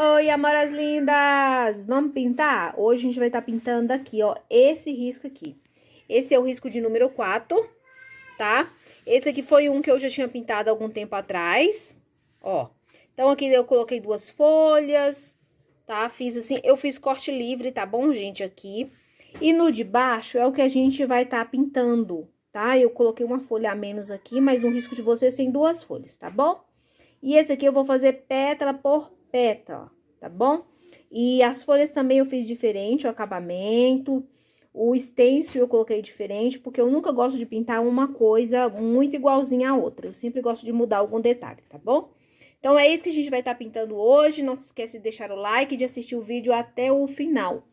Oi, amoras lindas! Vamos pintar? Hoje a gente vai estar pintando aqui, ó, esse risco aqui. Esse é o risco de número 4, tá? Esse aqui foi um que eu já tinha pintado há algum tempo atrás, ó. Então, aqui eu coloquei 2 folhas, tá? Fiz assim, eu fiz corte livre, tá bom, gente, aqui. E no de baixo é o que a gente vai estar pintando, tá? Eu coloquei uma folha a menos aqui, mas no risco de vocês tem 2 folhas, tá bom? E esse aqui eu vou fazer pétala por pétala, tá bom? E as folhas também eu fiz diferente, o acabamento. O stencil eu coloquei diferente, porque eu nunca gosto de pintar uma coisa muito igualzinha à outra. Eu sempre gosto de mudar algum detalhe, tá bom? Então, é isso que a gente vai estar pintando hoje. Não se esquece de deixar o like e de assistir o vídeo até o final,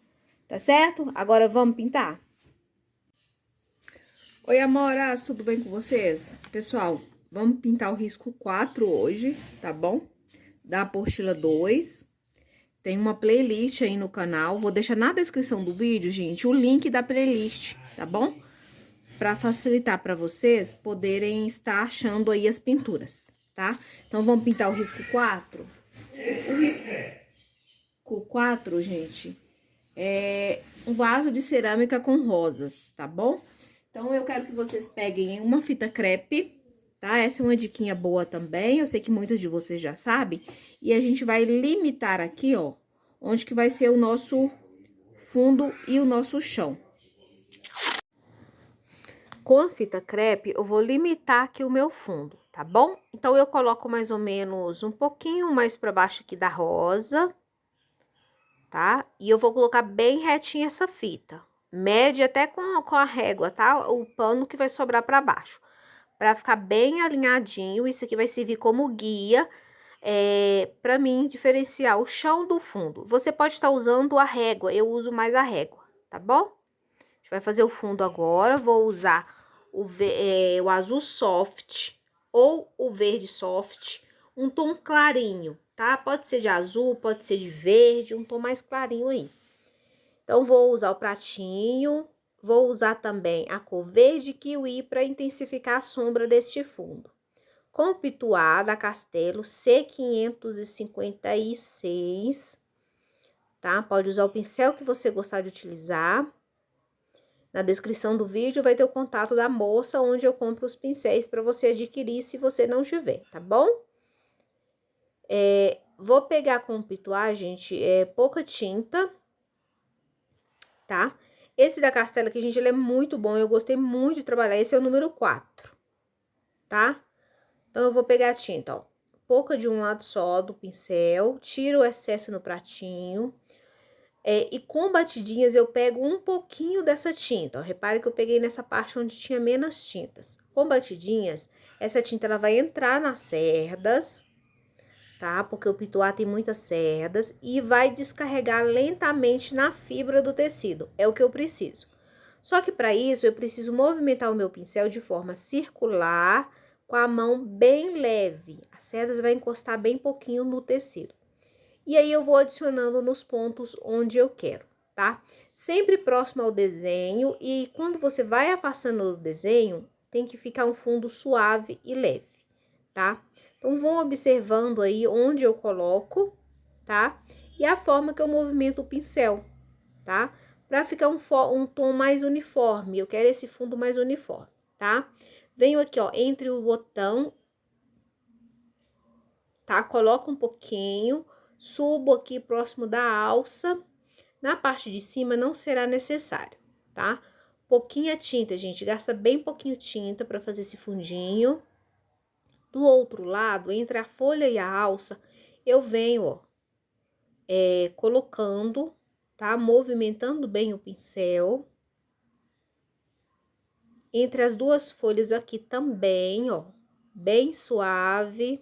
tá certo? Agora, vamos pintar? Oi, amoras, tudo bem com vocês? Pessoal, vamos pintar o risco 4 hoje, tá bom? Da apostila 2. Tem uma playlist aí no canal. Vou deixar na descrição do vídeo, gente, o link da playlist, tá bom? Pra facilitar pra vocês poderem estar achando aí as pinturas, tá? Então, vamos pintar o risco 4. O risco 4, gente, é um vaso de cerâmica com rosas, tá bom? Então, eu quero que vocês peguem uma fita crepe, tá? Essa é uma diquinha boa também, eu sei que muitos de vocês já sabem. E a gente vai limitar aqui, ó, onde que vai ser o nosso fundo e o nosso chão. Com a fita crepe, eu vou limitar aqui o meu fundo, tá bom? Então, eu coloco mais ou menos um pouquinho mais pra baixo aqui da rosa, tá? E eu vou colocar bem retinha essa fita. Mede até com a régua, tá? O pano que vai sobrar pra baixo. Pra ficar bem alinhadinho, isso aqui vai servir como guia, pra mim diferenciar o chão do fundo. Você pode estar usando a régua, eu uso mais a régua, tá bom? A gente vai fazer o fundo agora, vou usar o azul soft ou o verde soft, um tom clarinho, tá? Pode ser de azul, pode ser de verde, um tom mais clarinho aí. Então, vou usar o pratinho, vou usar também a cor verde kiwi para intensificar a sombra deste fundo. Com o pituá da Castelo C556, tá? Pode usar o pincel que você gostar de utilizar. Na descrição do vídeo vai ter o contato da moça onde eu compro os pincéis para você adquirir se você não tiver, tá bom? Vou pegar com o pituá, gente, pouca tinta, tá? Esse da Castelo aqui, gente, ele é muito bom, eu gostei muito de trabalhar. Esse é o número 4, tá? Então, eu vou pegar a tinta, ó, pouca de um lado só do pincel, tiro o excesso no pratinho. E com batidinhas eu pego um pouquinho dessa tinta, ó. Repare que eu peguei nessa parte onde tinha menos tintas. Com batidinhas, essa tinta ela vai entrar nas cerdas, tá? Porque o pituá tem muitas cerdas e vai descarregar lentamente na fibra do tecido. É o que eu preciso. Só que para isso eu preciso movimentar o meu pincel de forma circular, com a mão bem leve. As cerdas vai encostar bem pouquinho no tecido. E aí, eu vou adicionando nos pontos onde eu quero, tá? Sempre próximo ao desenho, e quando você vai afastando o desenho, tem que ficar um fundo suave e leve, tá? Então, vão observando aí onde eu coloco, tá? E a forma que eu movimento o pincel, tá? Pra ficar um tom mais uniforme, eu quero esse fundo mais uniforme, tá? Venho aqui, ó, entre o botão, tá? Coloco um pouquinho, subo aqui próximo da alça. Na parte de cima não será necessário, tá? Pouquinha tinta, gente, gasta bem pouquinho tinta para fazer esse fundinho. Do outro lado, entre a folha e a alça, eu venho, ó, colocando, tá? Movimentando bem o pincel. Entre as duas folhas aqui também, ó, bem suave.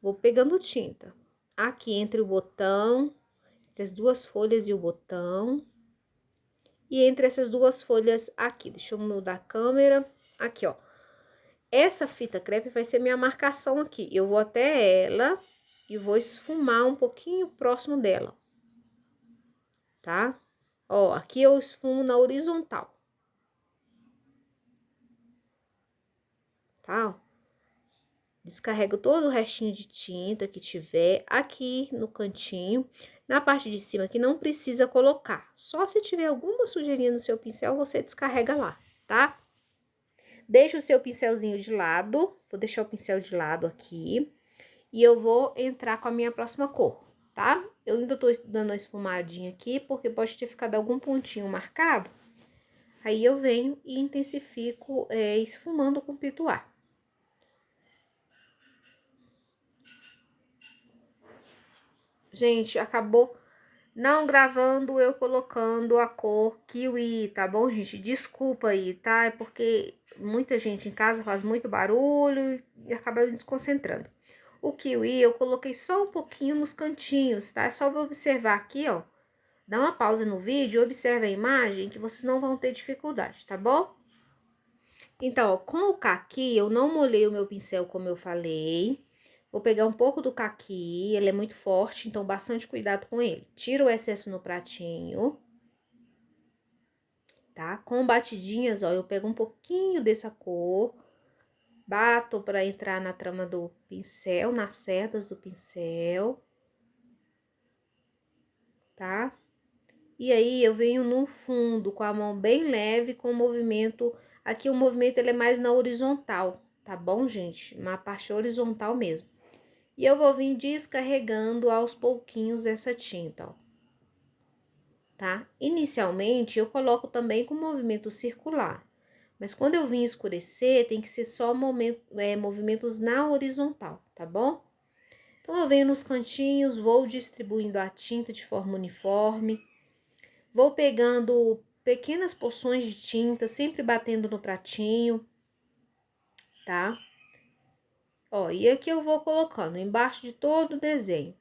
Vou pegando tinta. Aqui entre o botão, entre as duas folhas e o botão. E entre essas duas folhas aqui, deixa eu mudar a câmera. Aqui, ó. Essa fita crepe vai ser minha marcação aqui. Eu vou até ela e vou esfumar um pouquinho próximo dela. Tá? Ó, aqui eu esfumo na horizontal. Tá? Descarrego todo o restinho de tinta que tiver aqui no cantinho. Na parte de cima que não precisa colocar. Só se tiver alguma sujeirinha no seu pincel, você descarrega lá, tá? Deixa o seu pincelzinho de lado. Vou deixar o pincel de lado aqui. E eu vou entrar com a minha próxima cor, tá? Eu ainda tô dando uma esfumadinha aqui, porque pode ter ficado algum pontinho marcado. Aí eu venho e intensifico esfumando com pituá. Gente, acabou não gravando eu colocando a cor kiwi, tá bom, gente? Desculpa aí, tá? É porque muita gente em casa faz muito barulho e acaba me desconcentrando. O kiwi eu coloquei só um pouquinho nos cantinhos, tá? É só observar aqui, ó. Dá uma pausa no vídeo, observe a imagem que vocês não vão ter dificuldade, tá bom? Então, ó, com o caqui eu não molhei o meu pincel como eu falei. Vou pegar um pouco do caqui, ele é muito forte, então bastante cuidado com ele. Tira o excesso no pratinho, tá? Com batidinhas, ó, eu pego um pouquinho dessa cor, bato pra entrar na trama do pincel, nas cerdas do pincel, tá? E aí, eu venho no fundo, com a mão bem leve, com o movimento... Aqui o movimento, ele é mais na horizontal, tá bom, gente? Na parte horizontal mesmo. E eu vou vir descarregando aos pouquinhos essa tinta, ó. Tá? Inicialmente, eu coloco também com movimento circular. Mas quando eu vim escurecer, tem que ser só movimentos na horizontal, tá bom? Então, eu venho nos cantinhos, vou distribuindo a tinta de forma uniforme. Vou pegando pequenas porções de tinta, sempre batendo no pratinho, tá? Ó, e aqui eu vou colocando embaixo de todo o desenho.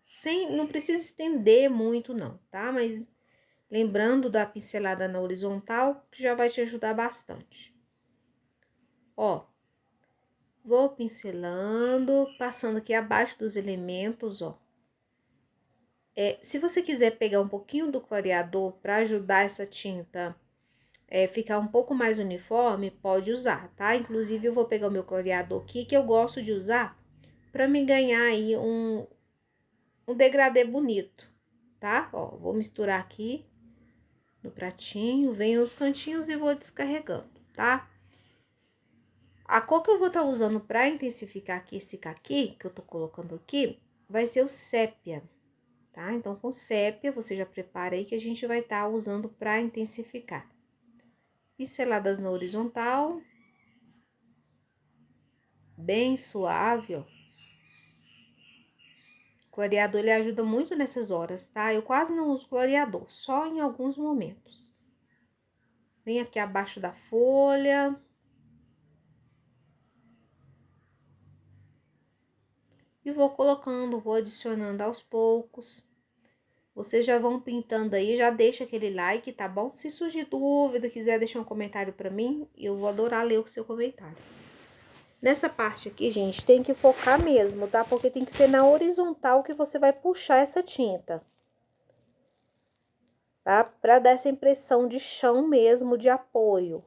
Não precisa estender muito não, tá? Mas lembrando da pincelada na horizontal, que já vai te ajudar bastante. Ó, vou pincelando, passando aqui abaixo dos elementos, ó. Se você quiser pegar um pouquinho do clareador para ajudar essa tinta ficar um pouco mais uniforme, pode usar, tá? Inclusive, eu vou pegar o meu clareador aqui, que eu gosto de usar para me ganhar aí um degradê bonito, tá? Ó, vou misturar aqui no pratinho, venho nos cantinhos e vou descarregando, tá? A cor que eu vou estar usando para intensificar aqui esse caqui, que eu tô colocando aqui, vai ser o sépia, tá? Então, com sépia, você já prepara aí que a gente vai estar usando para intensificar. Pinceladas na horizontal, bem suave, ó. O clareador, ele ajuda muito nessas horas, tá? Eu quase não uso clareador, só em alguns momentos. Vem aqui abaixo da folha. E vou colocando, vou adicionando aos poucos. Vocês já vão pintando aí, já deixa aquele like, tá bom? Se surgir dúvida, quiser deixar um comentário pra mim, eu vou adorar ler o seu comentário. Nessa parte aqui, gente, tem que focar mesmo, tá? Porque tem que ser na horizontal que você vai puxar essa tinta. Tá? Pra dar essa impressão de chão mesmo, de apoio.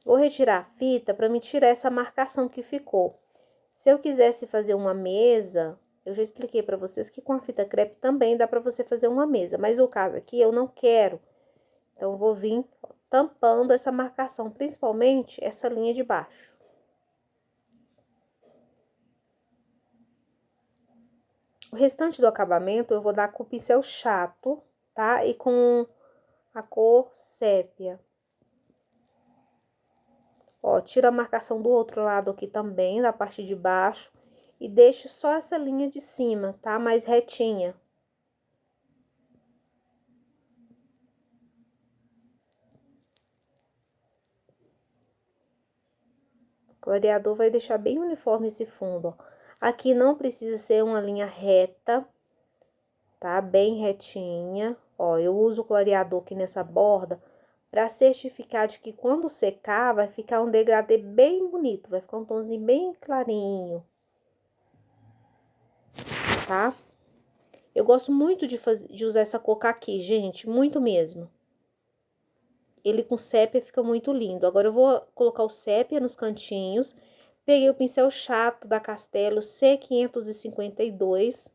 Vou retirar a fita pra me tirar essa marcação que ficou. Se eu quisesse fazer uma mesa, eu já expliquei pra vocês que com a fita crepe também dá pra você fazer uma mesa. Mas o caso aqui, eu não quero. Então, eu vou vir tampando essa marcação, principalmente essa linha de baixo. O restante do acabamento eu vou dar com o pincel chato, tá? E com a cor sépia. Ó, tira a marcação do outro lado aqui também, da parte de baixo. E deixo só essa linha de cima, tá? Mais retinha. O clareador vai deixar bem uniforme esse fundo, ó. Aqui não precisa ser uma linha reta, tá? Bem retinha. Ó, eu uso o clareador aqui nessa borda para certificar de que quando secar vai ficar um degradê bem bonito, vai ficar um tomzinho bem clarinho, tá? Eu gosto muito de usar essa cor aqui, gente, muito mesmo. Ele com sépia fica muito lindo. Agora eu vou colocar o sépia nos cantinhos, Peguei o pincel chato da Castelo C552.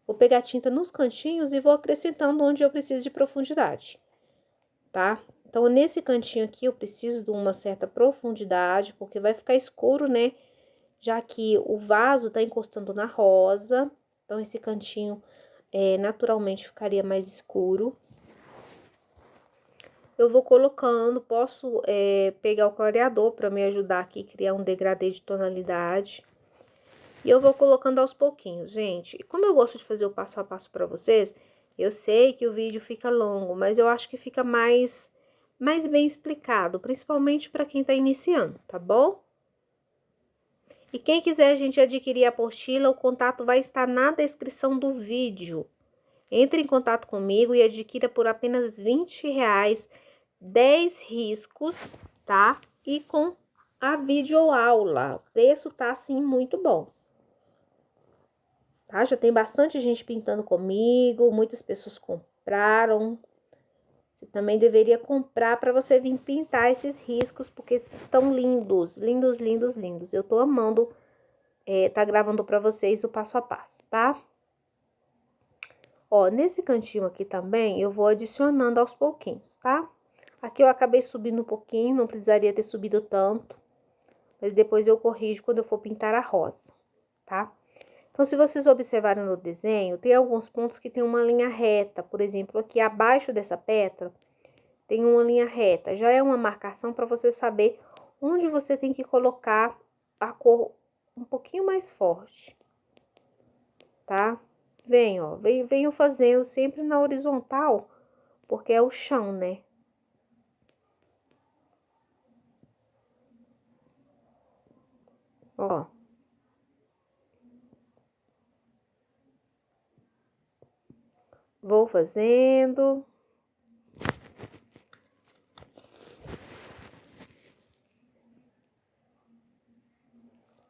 Vou pegar tinta nos cantinhos e vou acrescentando onde eu preciso de profundidade, tá? Então, nesse cantinho aqui, eu preciso de uma certa profundidade, porque vai ficar escuro, né? Já que o vaso tá encostando na rosa. Então, esse cantinho, naturalmente, ficaria mais escuro. Eu vou colocando, posso pegar o clareador para me ajudar aqui, criar um degradê de tonalidade. E eu vou colocando aos pouquinhos, gente. Como eu gosto de fazer o passo a passo para vocês, eu sei que o vídeo fica longo, mas eu acho que fica mais bem explicado, principalmente para quem tá iniciando, tá bom? E quem quiser a gente adquirir a apostila, o contato vai estar na descrição do vídeo. Entre em contato comigo e adquira por apenas R$20, 10 riscos, tá? E com a videoaula. O preço tá, assim, muito bom. Tá? Já tem bastante gente pintando comigo, muitas pessoas compraram. Você também deveria comprar para você vir pintar esses riscos, porque estão lindos, lindos, lindos, lindos. Eu tô amando tá gravando para vocês o passo a passo, tá? Ó, nesse cantinho aqui também, eu vou adicionando aos pouquinhos, tá? Aqui eu acabei subindo um pouquinho, não precisaria ter subido tanto. Mas depois eu corrijo quando eu for pintar a rosa, tá? Então, se vocês observarem no desenho, tem alguns pontos que tem uma linha reta. Por exemplo, aqui abaixo dessa pétala, tem uma linha reta. Já é uma marcação para você saber onde você tem que colocar a cor um pouquinho mais forte, tá? Venho fazendo sempre na horizontal, porque é o chão, né? Ó. Vou fazendo.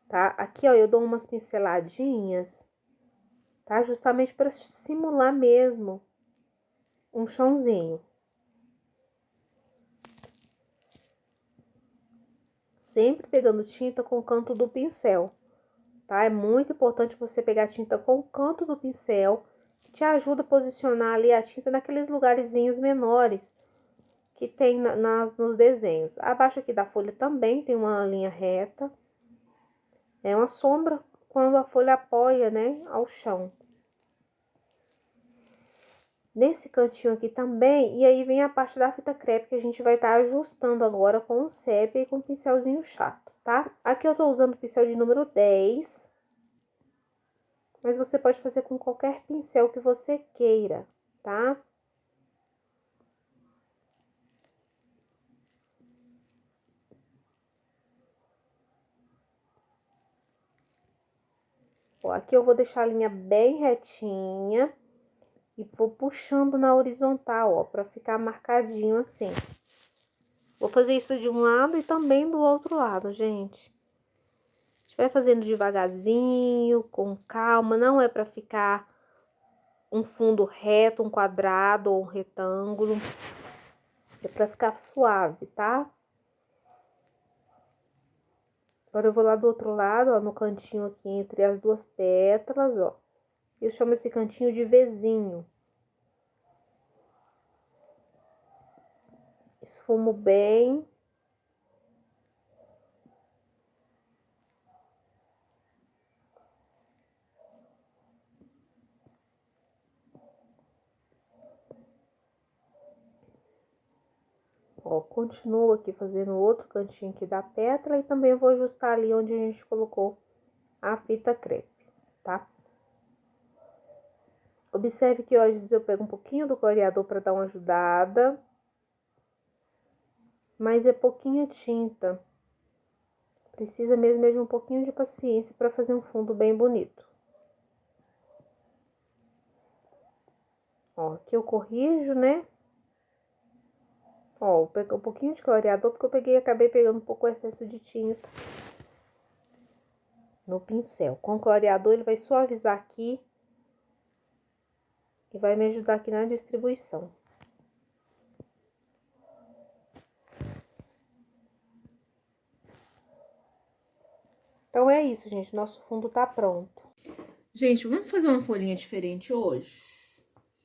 Tá? Aqui, ó, eu dou umas pinceladinhas, tá? Justamente para simular mesmo um chãozinho. Sempre pegando tinta com o canto do pincel, tá? É muito importante você pegar tinta com o canto do pincel, que te ajuda a posicionar ali a tinta naqueles lugarzinhos menores que tem nos desenhos. Abaixo aqui da folha também tem uma linha reta. É uma sombra quando a folha apoia, né, ao chão. Nesse cantinho aqui também, e aí vem a parte da fita crepe que a gente vai estar ajustando agora com o sépia e com o pincelzinho chato, tá? Aqui eu tô usando o pincel de número 10, mas você pode fazer com qualquer pincel que você queira, tá? Ó, aqui eu vou deixar a linha bem retinha e vou puxando na horizontal, ó, pra ficar marcadinho assim. Vou fazer isso de um lado e também do outro lado, gente. A gente vai fazendo devagarzinho, com calma, não é pra ficar um fundo reto, um quadrado ou um retângulo. É pra ficar suave, tá? Agora eu vou lá do outro lado, ó, no cantinho aqui entre as duas pétalas, ó. Eu chamo esse cantinho de Vzinho. Esfumo bem. Ó, continuo aqui fazendo outro cantinho aqui da pétala e também vou ajustar ali onde a gente colocou a fita crepe, tá? Observe que hoje eu pego um pouquinho do clareador para dar uma ajudada. Mas é pouquinha tinta. Precisa mesmo de um pouquinho de paciência para fazer um fundo bem bonito. Ó, aqui eu corrijo, né? Ó, eu peguei um pouquinho de clareador porque acabei pegando um pouco excesso de tinta no pincel. Com o clareador ele vai suavizar aqui e vai me ajudar aqui na distribuição. Então, é isso, gente. Nosso fundo tá pronto. Gente, vamos fazer uma folhinha diferente hoje?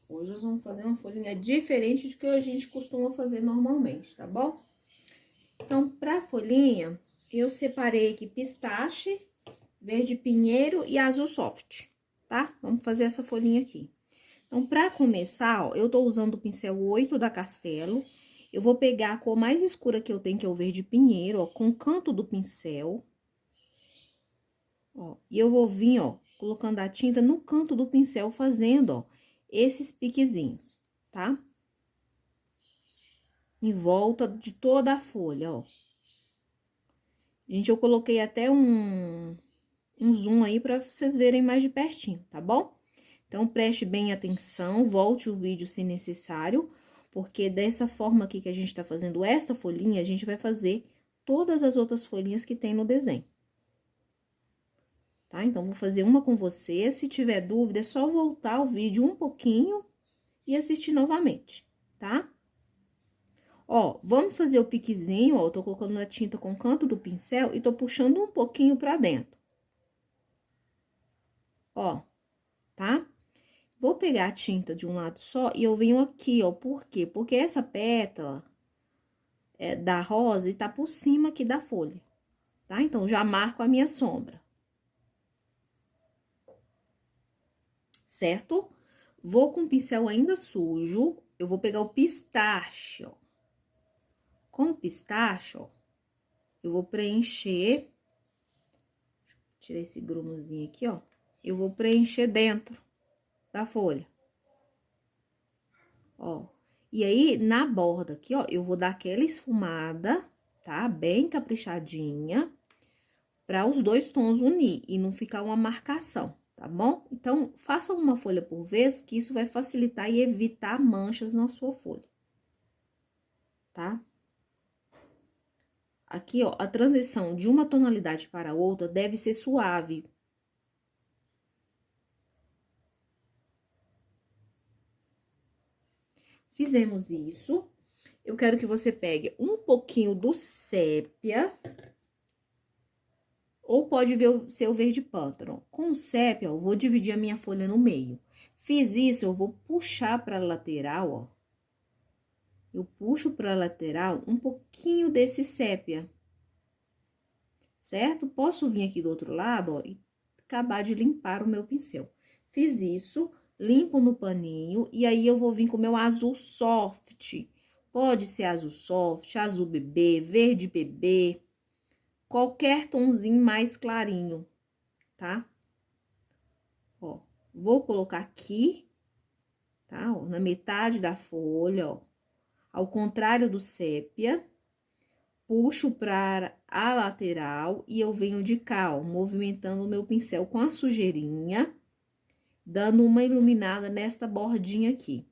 Hoje nós vamos fazer uma folhinha diferente do que a gente costuma fazer normalmente, tá bom? Então, pra folhinha, eu separei aqui pistache, verde pinheiro e azul soft, tá? Vamos fazer essa folhinha aqui. Então, pra começar, ó, eu tô usando o pincel 8 da Castelo. Eu vou pegar a cor mais escura que eu tenho, que é o verde pinheiro, ó, com o canto do pincel. Ó, e eu vou vir, ó, colocando a tinta no canto do pincel, fazendo, ó, esses piquezinhos, tá? Em volta de toda a folha, ó. Gente, eu coloquei até um zoom aí pra vocês verem mais de pertinho, tá bom? Então, preste bem atenção, volte o vídeo se necessário, porque dessa forma aqui que a gente tá fazendo esta folhinha, a gente vai fazer todas as outras folhinhas que tem no desenho. Tá? Então, vou fazer uma com você. Se tiver dúvida, é só voltar o vídeo um pouquinho e assistir novamente, tá? Ó, vamos fazer o piquezinho, ó, eu tô colocando a tinta com o canto do pincel e tô puxando um pouquinho pra dentro. Ó, tá? Vou pegar a tinta de um lado só e eu venho aqui, ó, por quê? Porque essa pétala da rosa está por cima aqui da folha, tá? Então, já marco a minha sombra. Certo? Vou com o pincel ainda sujo, eu vou pegar o pistache, ó. Com o pistache, ó, eu vou preencher, tirar esse grumozinho aqui, ó, eu vou preencher dentro da folha. Ó, e aí, na borda aqui, ó, eu vou dar aquela esfumada, tá? Bem caprichadinha, para os dois tons unir e não ficar uma marcação, tá bom? Então, faça uma folha por vez, que isso vai facilitar e evitar manchas na sua folha, tá? Aqui, ó, a transição de uma tonalidade para outra deve ser suave. Fizemos isso. Eu quero que você pegue um pouquinho do sépia, ou pode ser o verde pântano. Com o sépia, eu vou dividir a minha folha no meio. Fiz isso, eu vou puxar para a lateral, ó. Eu puxo para a lateral um pouquinho desse sépia, certo? Posso vir aqui do outro lado, ó, e acabar de limpar o meu pincel. Fiz isso, limpo no paninho, e aí eu vou vir com o meu azul soft. Pode ser azul soft, azul bebê, verde bebê, qualquer tonzinho mais clarinho, tá? Ó, vou colocar aqui, tá? Ó, na metade da folha, ó, ao contrário do sépia. Puxo para a lateral e eu venho de cá, ó, movimentando o meu pincel com a sujeirinha, dando uma iluminada nesta bordinha aqui,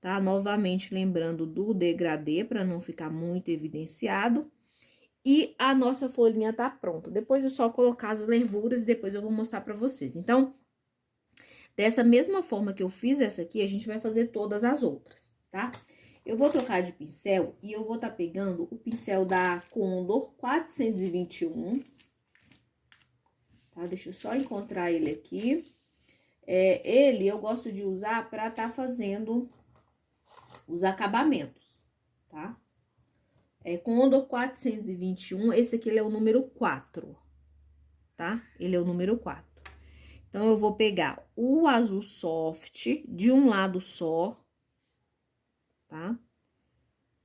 tá? Novamente lembrando do degradê, para não ficar muito evidenciado. E a nossa folhinha tá pronta. Depois é só colocar as nervuras e depois eu vou mostrar pra vocês. Então, dessa mesma forma que eu fiz essa aqui, a gente vai fazer todas as outras, tá? Eu vou trocar de pincel e eu vou tá pegando o pincel da Condor 421, tá? Deixa eu só encontrar ele aqui. Ele eu gosto de usar pra tá fazendo os acabamentos, tá? Condor 421, esse aqui ele é o número 4, tá? Ele é o número 4. Então, eu vou pegar o azul soft de um lado só, tá?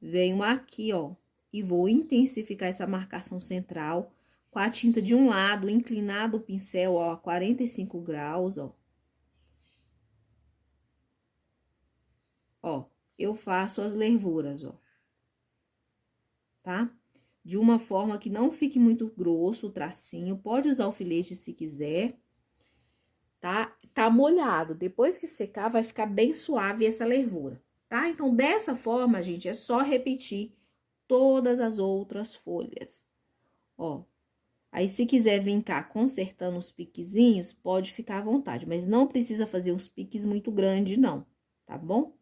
Venho aqui, ó, e vou intensificar essa marcação central com a tinta de um lado, inclinado o pincel, ó, a 45 graus, ó. Ó, eu faço as nervuras, ó. Tá? De uma forma que não fique muito grosso o tracinho, pode usar alfinete se quiser, tá? Tá molhado, depois que secar vai ficar bem suave essa nervura, tá? Então, dessa forma, gente, é só repetir todas as outras folhas, ó. Aí, se quiser vir cá consertando os piquezinhos, pode ficar à vontade, mas não precisa fazer uns piques muito grandes, não, tá bom?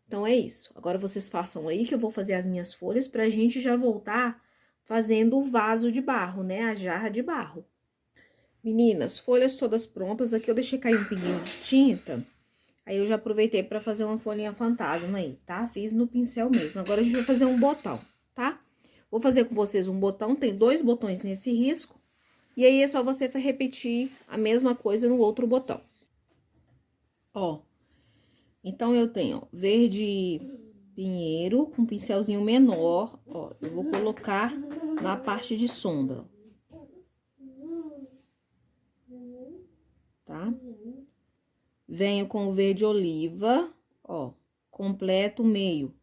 Então, é isso. Agora, vocês façam aí que eu vou fazer as minhas folhas pra gente já voltar fazendo o vaso de barro, né? A jarra de barro. Meninas, folhas todas prontas. Aqui eu deixei cair um pinguinho de tinta. Aí eu já aproveitei pra fazer uma folhinha fantasma aí, tá? Fiz no pincel mesmo. Agora a gente vai fazer um botão, tá? Vou fazer com vocês um botão, tem 2 botões nesse risco. E aí é só você repetir a mesma coisa no outro botão. Ó. Então, eu tenho, ó, verde pinheiro com pincelzinho menor, ó. Eu vou colocar na parte de sombra. Tá? Venho com o verde oliva, ó, completo o meio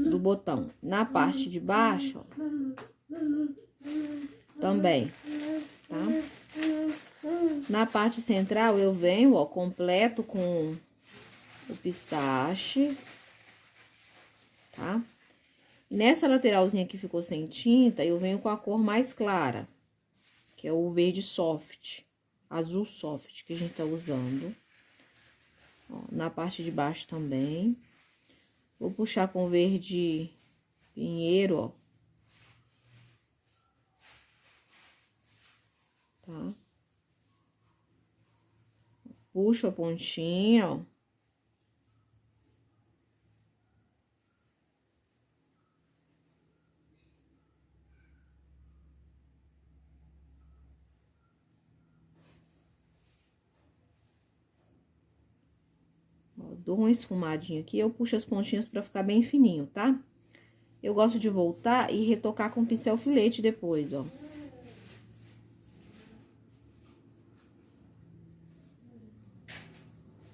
do botão. Na parte de baixo, ó, também, tá? Na parte central, eu venho, ó, completo com o pistache, tá? Nessa lateralzinha que ficou sem tinta, eu venho com a cor mais clara, que é o verde soft, azul soft, que a gente tá usando. Ó, na parte de baixo também. Vou puxar com verde pinheiro, ó. Tá? Puxo a pontinha, ó. Dou uma esfumadinha aqui, eu puxo as pontinhas pra ficar bem fininho, tá? Eu gosto de voltar e retocar com pincel filete depois, ó.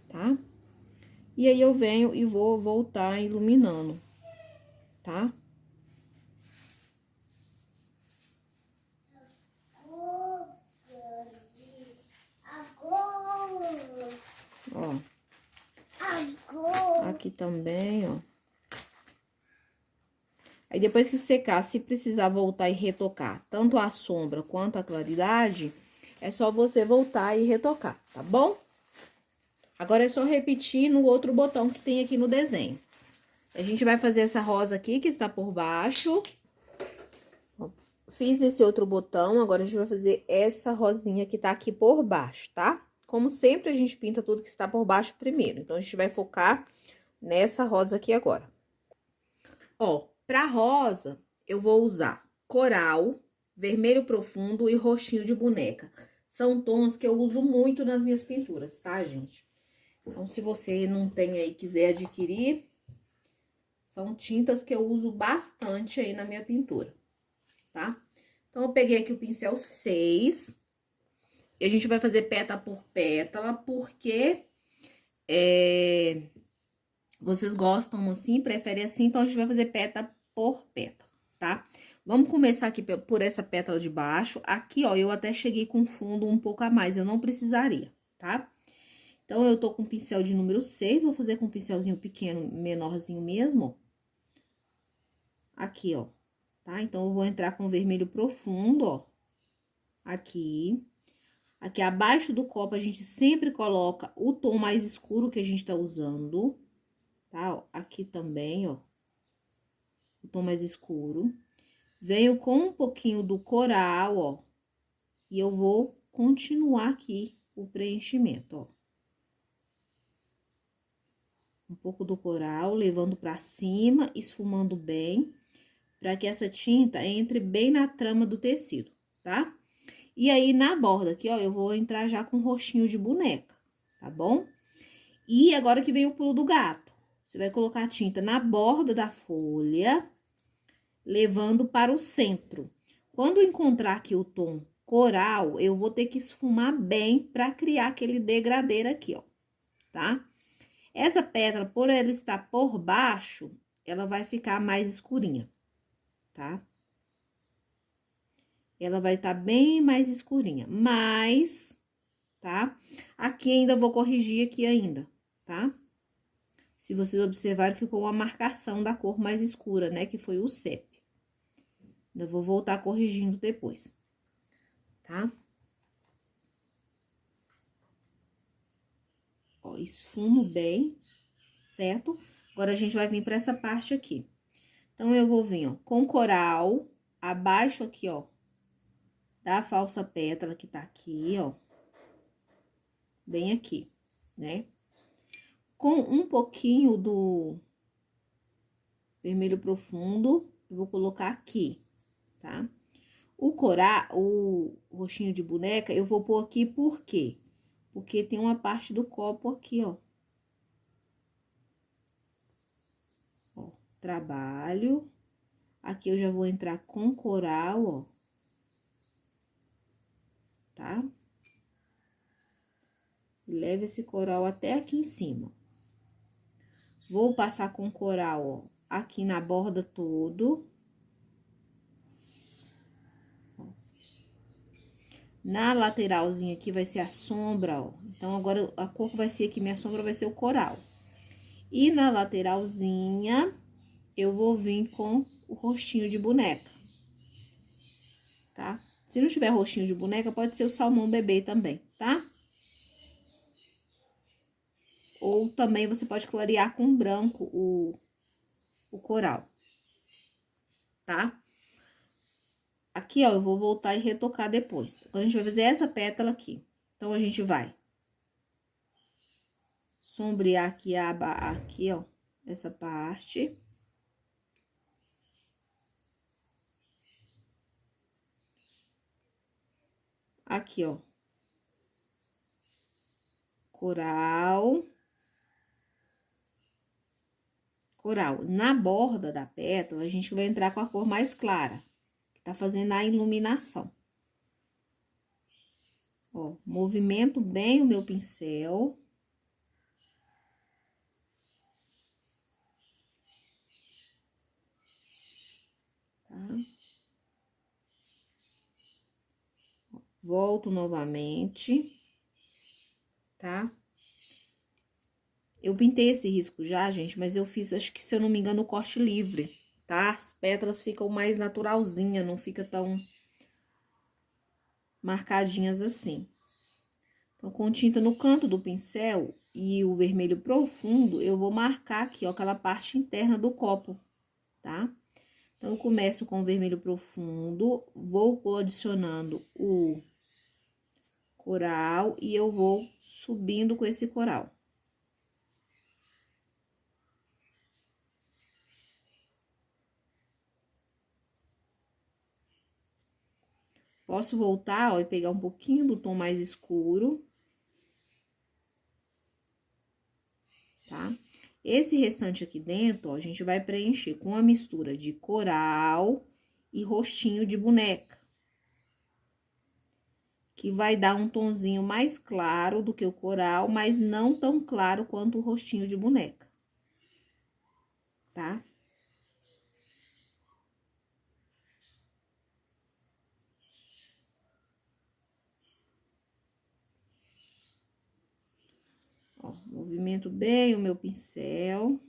Tá? E aí, eu venho e vou voltar iluminando, tá? Ó. Aqui também, ó. Aí, depois que secar, se precisar voltar e retocar tanto a sombra quanto a claridade, é só você voltar e retocar, tá bom? Agora, é só repetir no outro botão que tem aqui no desenho. A gente vai fazer essa rosa aqui, que está por baixo. Ó, fiz esse outro botão, agora a gente vai fazer essa rosinha que tá aqui por baixo, tá? Como sempre, a gente pinta tudo que está por baixo primeiro. Então, a gente vai focar nessa rosa aqui agora. Ó, pra rosa, eu vou usar coral, vermelho profundo e roxinho de boneca. São tons que eu uso muito nas minhas pinturas, tá, gente? Então, se você não tem aí e quiser adquirir, são tintas que eu uso bastante aí na minha pintura, tá? Então, eu peguei aqui o pincel 6. E a gente vai fazer pétala por pétala, porque vocês gostam assim, preferem assim, então a gente vai fazer pétala por pétala, tá? Vamos começar aqui por essa pétala de baixo. Aqui, ó, eu até cheguei com fundo um pouco a mais, eu não precisaria, tá? Então, eu tô com o pincel de número 6, vou fazer com um pincelzinho pequeno, menorzinho mesmo, ó. Aqui, ó, tá? Então, eu vou entrar com vermelho profundo, ó, aqui. Aqui abaixo do copo, a gente sempre coloca o tom mais escuro que a gente tá usando, tá? Ó, aqui também, ó, o tom mais escuro. Venho com um pouquinho do coral, ó, e eu vou continuar aqui o preenchimento, ó. Um pouco do coral, levando pra cima, esfumando bem, pra que essa tinta entre bem na trama do tecido, tá? E aí, na borda aqui, ó, eu vou entrar já com roxinho de boneca, tá bom? E agora que vem o pulo do gato. Você vai colocar a tinta na borda da folha, levando para o centro. Quando encontrar aqui o tom coral, eu vou ter que esfumar bem para criar aquele degradeiro aqui, ó, tá? Essa pétala, por ela estar por baixo, ela vai ficar mais escurinha, tá? Ela vai estar bem mais escurinha, mas, tá? Aqui ainda vou corrigir aqui ainda, tá? Se vocês observarem, ficou uma marcação da cor mais escura, né? Que foi o CEP. Eu vou voltar corrigindo depois, tá? Ó, esfumo bem, certo? Agora, a gente vai vir pra essa parte aqui. Então, eu vou vir, ó, com coral, abaixo aqui, ó, da falsa pétala que tá aqui, ó. Bem aqui, né? Com um pouquinho do vermelho profundo, eu vou colocar aqui, tá? O coral, o roxinho de boneca, eu vou pôr aqui por quê? Porque tem uma parte do copo aqui, ó. Ó, trabalho. Aqui eu já vou entrar com coral, ó. Tá? Leve esse coral até aqui em cima. Vou passar com coral, ó, aqui na borda todo. Na lateralzinha aqui vai ser a sombra, ó. Então, agora, a cor que vai ser aqui, minha sombra vai ser o coral. E na lateralzinha, eu vou vir com o rostinho de boneca. Tá? Se não tiver rostinho de boneca, pode ser o salmão bebê também, tá? Ou também você pode clarear com branco o coral. Tá? Aqui, ó, eu vou voltar e retocar depois. Agora, a gente vai fazer essa pétala aqui. Então, a gente vai sombrear aqui, aqui, ó, essa parte. Aqui, ó. Coral. Coral. Na borda da pétala, a gente vai entrar com a cor mais clara, que tá fazendo a iluminação. Ó, movimento bem o meu pincel. Tá? Volto novamente, tá? Eu pintei esse risco já, gente, mas eu fiz, acho que, se eu não me engano, o corte livre, tá? As pétalas ficam mais naturalzinha, não fica tão marcadinhas assim. Então, com tinta no canto do pincel e o vermelho profundo, eu vou marcar aqui, ó, aquela parte interna do copo, tá? Então, eu começo com o vermelho profundo, vou adicionando o coral e eu vou subindo com esse coral. Posso voltar, ó, e pegar um pouquinho do tom mais escuro. Tá? Esse restante aqui dentro, ó, a gente vai preencher com a mistura de coral e rostinho de boneca. Que vai dar um tonzinho mais claro do que o coral, mas não tão claro quanto o rostinho de boneca. Tá? Ó, movimento bem o meu pincel.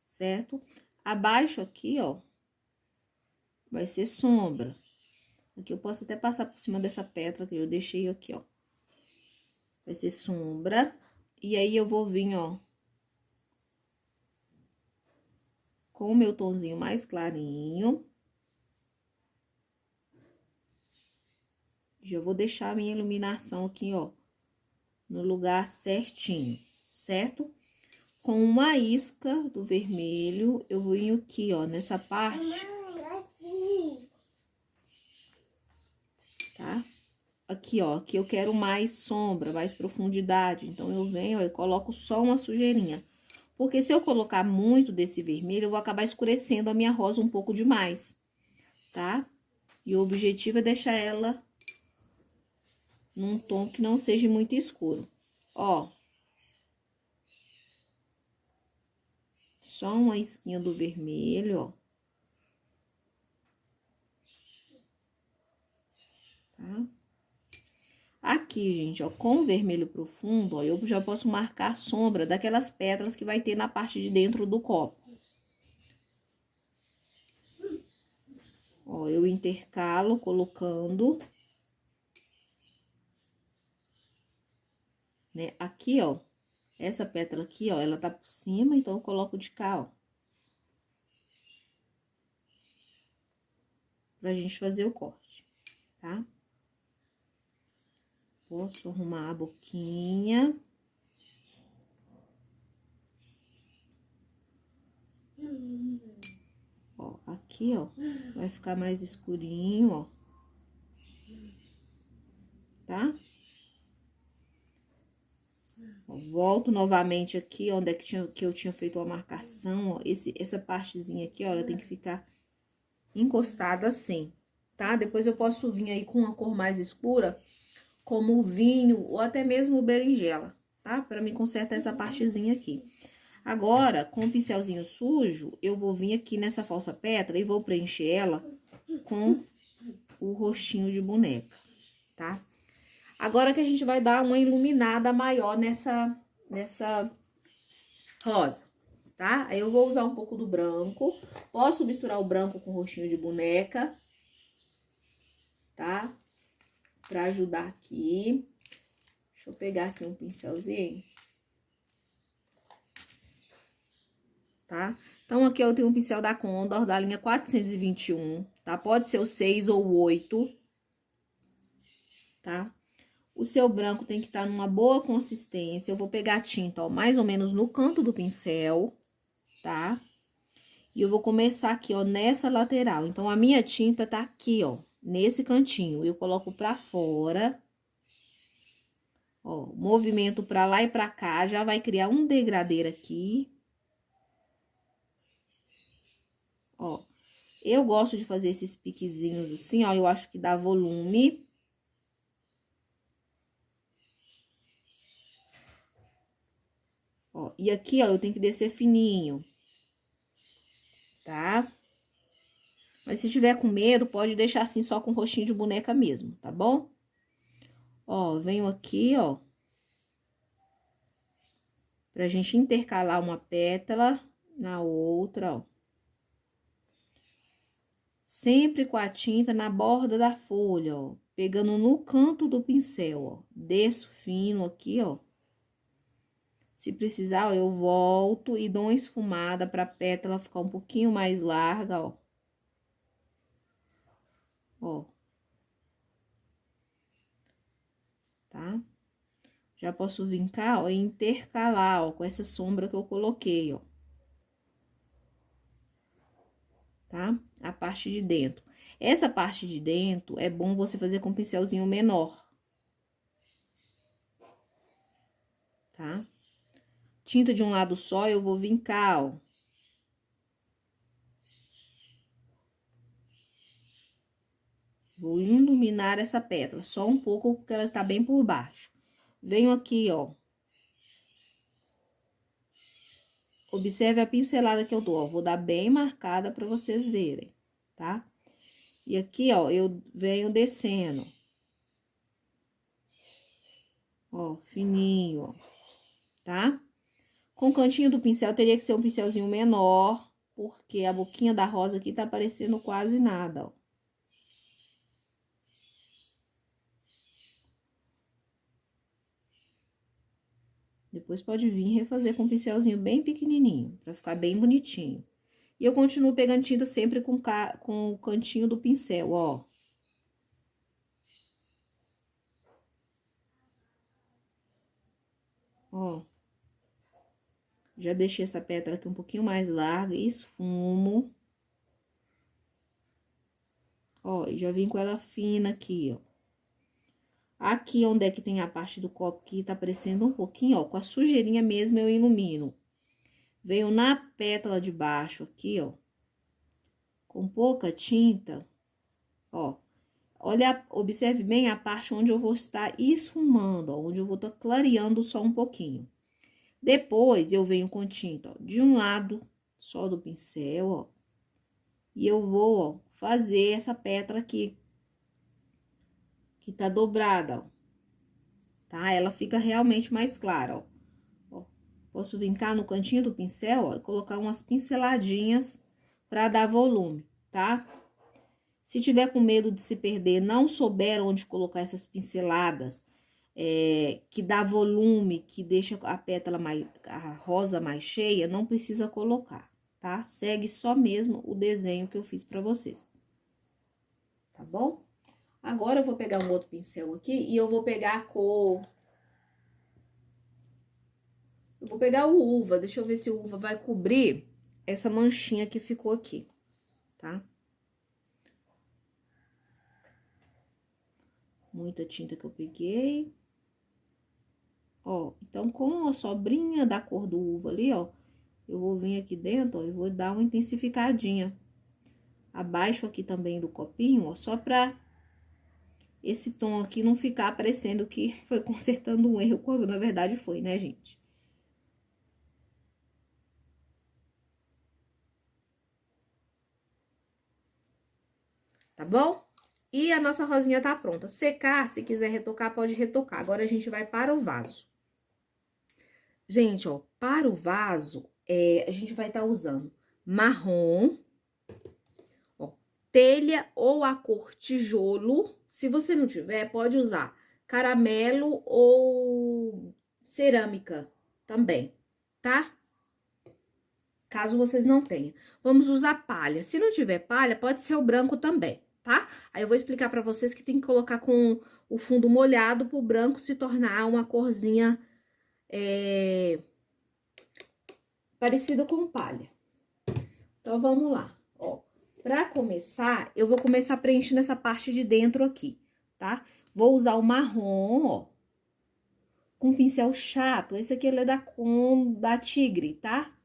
Certo? Abaixo aqui, ó, vai ser sombra. Aqui eu posso até passar por cima dessa pétala que eu deixei aqui, ó. Vai ser sombra. E aí, eu vou vir, ó, com o meu tonzinho mais clarinho. Já vou deixar a minha iluminação aqui, ó, no lugar certinho, certo? Com uma isca do vermelho, eu venho aqui, ó, nessa parte. Tá? Aqui, ó, aqui eu quero mais sombra, mais profundidade. Então, eu venho, ó, e coloco só uma sujeirinha. Porque se eu colocar muito desse vermelho, eu vou acabar escurecendo a minha rosa um pouco demais, tá? E o objetivo é deixar ela num tom que não seja muito escuro. Ó. Só uma isquinha do vermelho, ó. Tá? Aqui, gente, ó, com o vermelho profundo, ó, eu já posso marcar a sombra daquelas pétalas que vai ter na parte de dentro do copo. Ó, eu intercalo colocando, né, aqui, ó, essa pétala aqui, ó, ela tá por cima, então eu coloco de cá, ó. Pra gente fazer o corte, tá? Posso arrumar a boquinha. Ó, aqui, ó, vai ficar mais escurinho, ó. Tá? Ó, volto novamente aqui, onde é que eu tinha feito a marcação, ó. Essa partezinha aqui, ó, ela tem que ficar encostada assim, tá? Depois eu posso vir aí com uma cor mais escura, como o vinho ou até mesmo o berinjela, tá? Pra me consertar essa partezinha aqui. Agora, com o pincelzinho sujo, eu vou vir aqui nessa falsa pétala e vou preencher ela com o rostinho de boneca, tá? Agora que a gente vai dar uma iluminada maior nessa rosa, tá? Aí eu vou usar um pouco do branco. Posso misturar o branco com o rostinho de boneca, tá? Pra ajudar aqui. Deixa eu pegar aqui um pincelzinho. Tá? Então, aqui eu tenho um pincel da Condor, da linha 421, tá? Pode ser o 6 ou o 8, tá? O seu branco tem que estar numa boa consistência. Eu vou pegar a tinta, ó, mais ou menos no canto do pincel, tá? E eu vou começar aqui, ó, nessa lateral. Então, a minha tinta tá aqui, ó, nesse cantinho. Eu coloco pra fora. Ó, movimento pra lá e pra cá, já vai criar um degradeiro aqui. Ó, eu gosto de fazer esses piquezinhos assim, ó, eu acho que dá volume. Ó, e aqui, ó, eu tenho que descer fininho, tá? Mas se tiver com medo, pode deixar assim só com rostinho de boneca mesmo, tá bom? Ó, venho aqui, ó, pra gente intercalar uma pétala na outra, ó. Sempre com a tinta na borda da folha, ó, pegando no canto do pincel, ó. Desço fino aqui, ó. Se precisar, ó, eu volto e dou uma esfumada pra pétala ficar um pouquinho mais larga, ó. Ó. Tá? Já posso vir cá, ó, e intercalar, ó, com essa sombra que eu coloquei, ó. Tá? A parte de dentro. Essa parte de dentro é bom você fazer com um pincelzinho menor. Tá? Tinta de um lado só, eu vou vir cá, ó. Vou iluminar essa pétala, só um pouco, porque ela está bem por baixo. Venho aqui, ó. Observe a pincelada que eu dou, ó. Vou dar bem marcada para vocês verem, tá? E aqui, ó, eu venho descendo. Ó, fininho, ó, tá? Com o cantinho do pincel, teria que ser um pincelzinho menor, porque a boquinha da rosa aqui tá aparecendo quase nada, ó. Depois pode vir refazer com um pincelzinho bem pequenininho, pra ficar bem bonitinho. E eu continuo pegando tinta sempre com o cantinho do pincel, ó. Ó. Já deixei essa pétala aqui um pouquinho mais larga, esfumo. Ó, e já vim com ela fina aqui, ó. Aqui onde é que tem a parte do copo que tá aparecendo um pouquinho, ó, com a sujeirinha mesmo eu ilumino. Venho na pétala de baixo aqui, ó, com pouca tinta, ó. Olha, observe bem a parte onde eu vou estar esfumando, ó, onde eu vou estar clareando só um pouquinho. Depois, eu venho com tinta, ó, de um lado só do pincel, ó. E eu vou, ó, fazer essa pétala aqui, que tá dobrada, ó. Tá? Ela fica realmente mais clara, ó. Ó, posso vir cá no cantinho do pincel, ó, e colocar umas pinceladinhas pra dar volume, tá? Se tiver com medo de se perder, não souber onde colocar essas pinceladas, que dá volume, que deixa a pétala mais, a rosa mais cheia, não precisa colocar, tá? Segue só mesmo o desenho que eu fiz pra vocês. Tá bom? Agora, eu vou pegar um outro pincel aqui e eu vou pegar a cor... Eu vou pegar o uva, deixa eu ver se o uva vai cobrir essa manchinha que ficou aqui, tá? Muita tinta que eu peguei. Ó, então, com a sobrinha da cor do uva ali, ó, eu vou vir aqui dentro, ó, e vou dar uma intensificadinha. Abaixo aqui também do copinho, ó, só pra esse tom aqui não ficar parecendo que foi consertando um erro, quando na verdade foi, né, gente? Tá bom? E a nossa rosinha tá pronta. Secar, se quiser retocar, pode retocar. Agora, a gente vai para o vaso. Gente, ó, para o vaso, a gente vai estar usando marrom, ó, telha ou a cor tijolo. Se você não tiver, pode usar caramelo ou cerâmica também, tá? Caso vocês não tenham. Vamos usar palha. Se não tiver palha, pode ser o branco também, tá? Aí eu vou explicar pra vocês que tem que colocar com o fundo molhado pro branco se tornar uma corzinha parecida com palha. Então, vamos lá, ó. Pra começar, eu vou começar preenchendo essa parte de dentro aqui, tá? Vou usar o marrom, ó, com pincel chato. Esse aqui, ele é da Tigre, tá?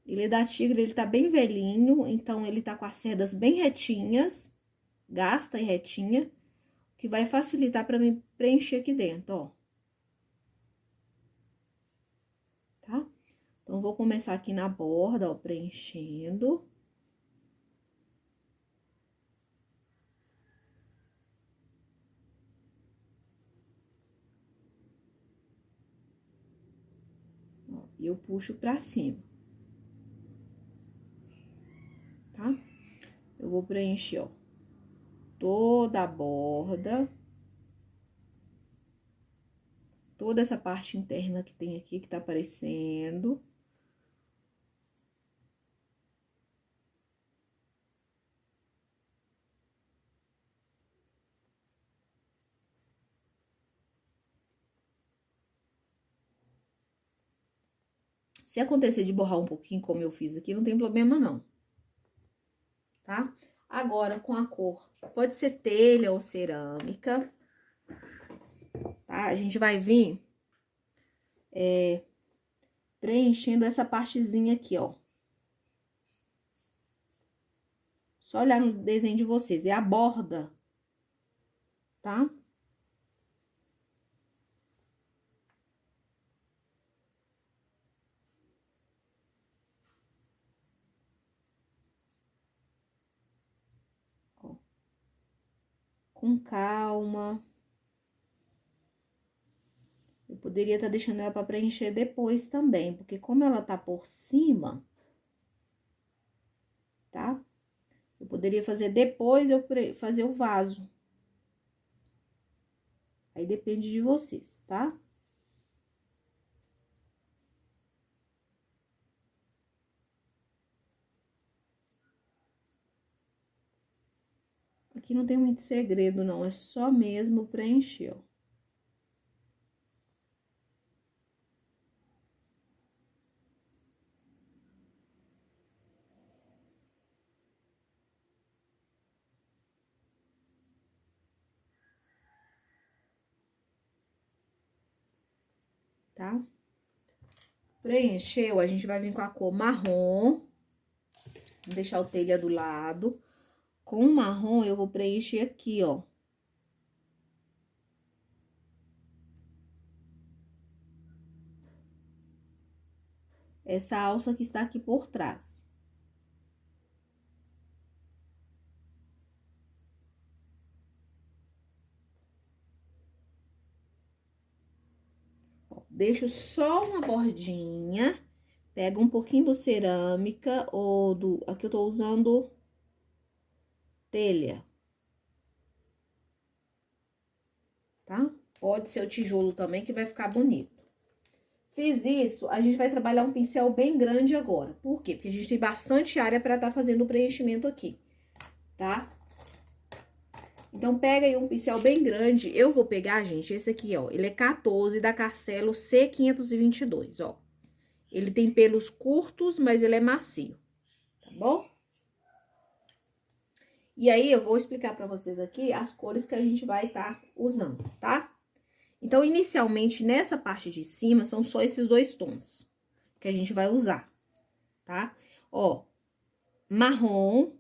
Ele é da Tigre, ele tá bem velhinho, então ele tá com as cerdas bem retinhas, gasta e retinha, que vai facilitar pra mim preencher aqui dentro, ó. Tá? Então, vou começar aqui na borda, ó, preenchendo. Ó, e eu puxo pra cima. Tá? Eu vou preencher, ó, toda a borda. Toda essa parte interna que tem aqui, que tá aparecendo. Se acontecer de borrar um pouquinho, como eu fiz aqui, não tem problema não, tá? Agora, com a cor, pode ser telha ou cerâmica, tá? A gente vai vir preenchendo essa partezinha aqui, ó. Só olhar no desenho de vocês, é a borda, tá? Ó. Com calma. Eu poderia estar deixando ela para preencher depois também, porque como ela tá por cima, tá? Eu poderia fazer depois fazer o vaso. Aí depende de vocês, tá? Aqui não tem muito segredo, não. É só mesmo preencher, ó. Tá? Preencheu, a gente vai vir com a cor marrom. Vou deixar o telha do lado. Com o marrom, eu vou preencher aqui, ó. Essa alça que está aqui por trás. Ó, deixo só uma bordinha. Pego um pouquinho do cerâmica ou do... Aqui eu tô usando telha. Tá? Pode ser o tijolo também, que vai ficar bonito. Fiz isso, a gente vai trabalhar um pincel bem grande agora. Por quê? Porque a gente tem bastante área pra estar fazendo o preenchimento aqui, tá? Então, pega aí um pincel bem grande. Eu vou pegar, gente, esse aqui, ó. Ele é 14 da Carcelo C522, ó. Ele tem pelos curtos, mas ele é macio, tá bom? E aí, eu vou explicar pra vocês aqui as cores que a gente vai estar usando, tá? Então, inicialmente, nessa parte de cima, são só esses dois tons que a gente vai usar, tá? Ó, marrom.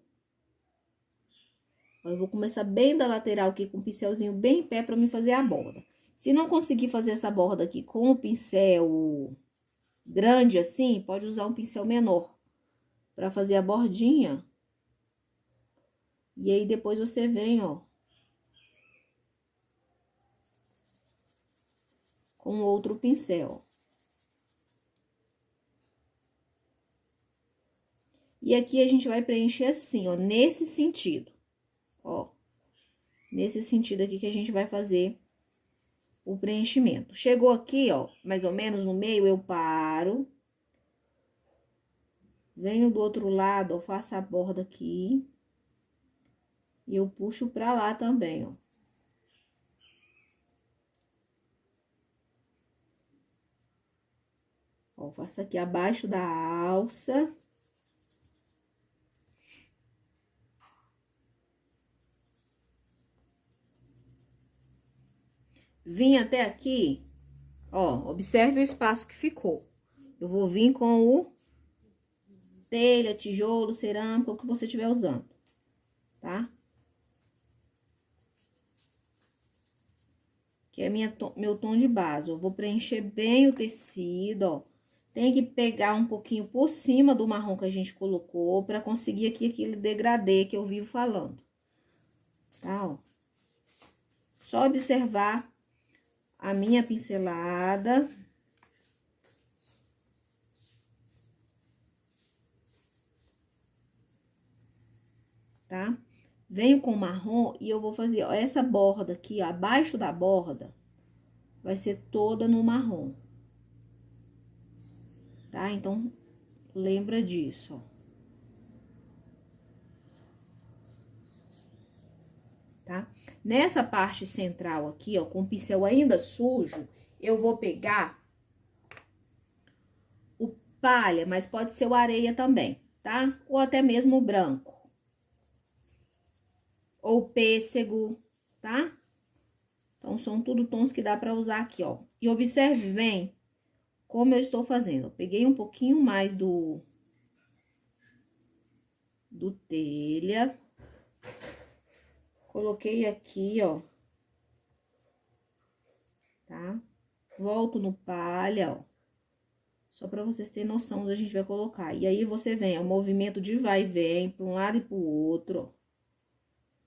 Eu vou começar bem da lateral aqui com o pincelzinho bem em pé pra mim fazer a borda. Se não conseguir fazer essa borda aqui com o pincel grande assim, pode usar um pincel menor pra fazer a bordinha. E aí, depois você vem, ó, com outro pincel. E aqui a gente vai preencher assim, ó, nesse sentido, ó. Nesse sentido aqui que a gente vai fazer o preenchimento. Chegou aqui, ó, mais ou menos no meio, eu paro. Venho do outro lado, ó, faço a borda aqui. E eu puxo pra lá também, ó. Ó, faço aqui abaixo da alça. Vim até aqui, ó, observe o espaço que ficou. Eu vou vir com o telha, tijolo, cerâmica, o que você estiver usando, tá? Que é meu tom de base. Eu vou preencher bem o tecido, ó. Tem que pegar um pouquinho por cima do marrom que a gente colocou, pra conseguir aqui aquele degradê que eu vivo falando. Tá, ó. Só observar a minha pincelada. Tá? Venho com marrom e eu vou fazer, ó, essa borda aqui, ó, abaixo da borda, vai ser toda no marrom. Tá? Então, lembra disso, ó. Tá? Nessa parte central aqui, ó, com o pincel ainda sujo, eu vou pegar o palha, mas pode ser o areia também, tá? Ou até mesmo o branco. Ou pêssego, tá? Então, são tudo tons que dá pra usar aqui, ó. E observe bem como eu estou fazendo. Eu peguei um pouquinho mais do telha. Coloquei aqui, ó. Tá? Volto no palha, ó. Só pra vocês terem noção onde a gente vai colocar. E aí, você vem, ó, o movimento de vai e vem, pra um lado e pro outro, ó.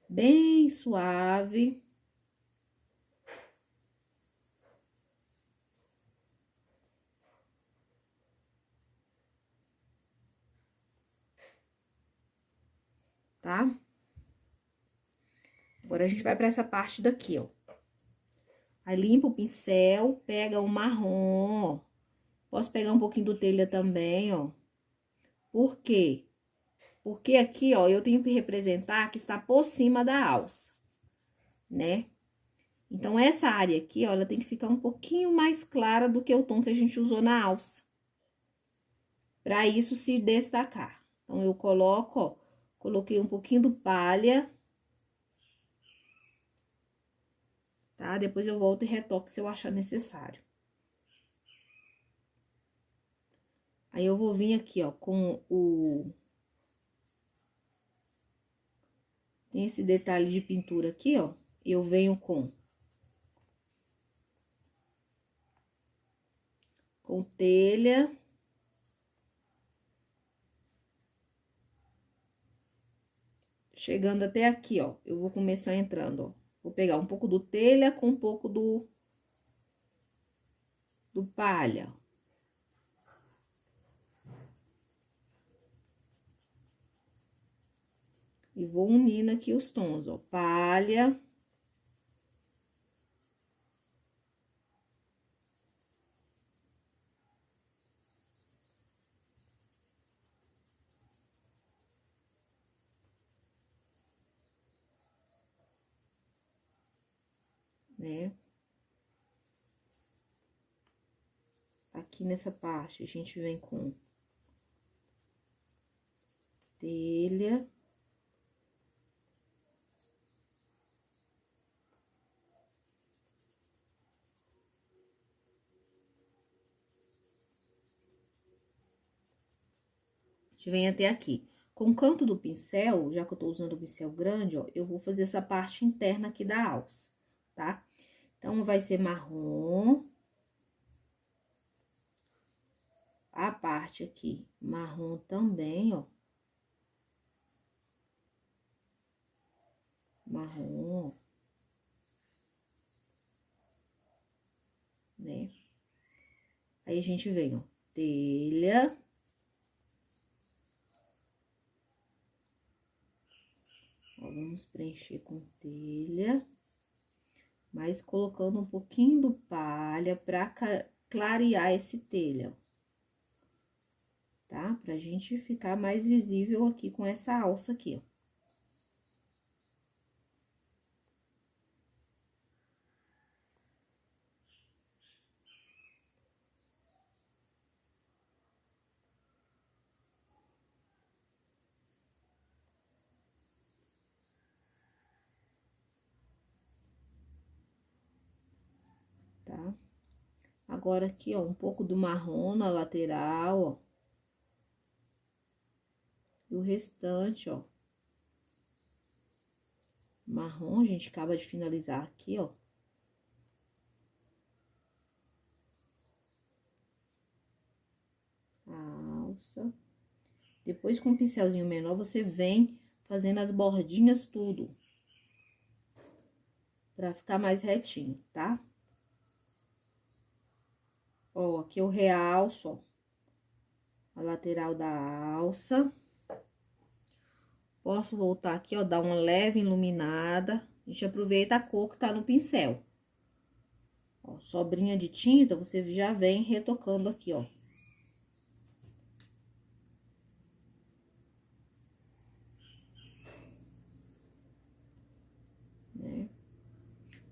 Bem suave. Tá? Agora, a gente vai pra essa parte daqui, ó. Aí, limpa o pincel, pega o marrom, ó. Posso pegar um pouquinho do telha também, ó. Por quê? Porque aqui, ó, eu tenho que representar que está por cima da alça, né? Então, essa área aqui, ó, ela tem que ficar um pouquinho mais clara do que o tom que a gente usou na alça. Pra isso se destacar. Então, eu coloco, ó, coloquei um pouquinho do palha. Tá? Depois eu volto e retoco se eu achar necessário. Aí, eu vou vir aqui, ó, com o... Tem esse detalhe de pintura aqui, ó. Eu venho com telha. Chegando até aqui, ó, eu vou começar entrando, ó. Vou pegar um pouco do telha com um pouco do palha. E vou unindo aqui os tons, ó, palha. Né? Aqui nessa parte, a gente vem com telha. A gente vem até aqui. Com o canto do pincel, já que eu tô usando o pincel grande, ó, eu vou fazer essa parte interna aqui da alça, tá? Então, vai ser marrom. A parte aqui, marrom também, ó. Marrom, né? Aí, a gente vem, ó, telha. Ó, vamos preencher com telha. Mas colocando um pouquinho do palha pra clarear esse telha, ó. Tá? Pra gente ficar mais visível aqui com essa alça aqui, ó. Tá? Agora, aqui, ó, um pouco do marrom na lateral, ó. E o restante, ó. Marrom, a gente acaba de finalizar aqui, ó. A alça. Depois, com o pincelzinho menor, você vem fazendo as bordinhas tudo. Pra ficar mais retinho, tá? Ó, aqui eu realço, ó, a lateral da alça. Posso voltar aqui, ó, dar uma leve iluminada. A gente aproveita a cor que tá no pincel. Ó, sobrinha de tinta, você já vem retocando aqui, ó. Né?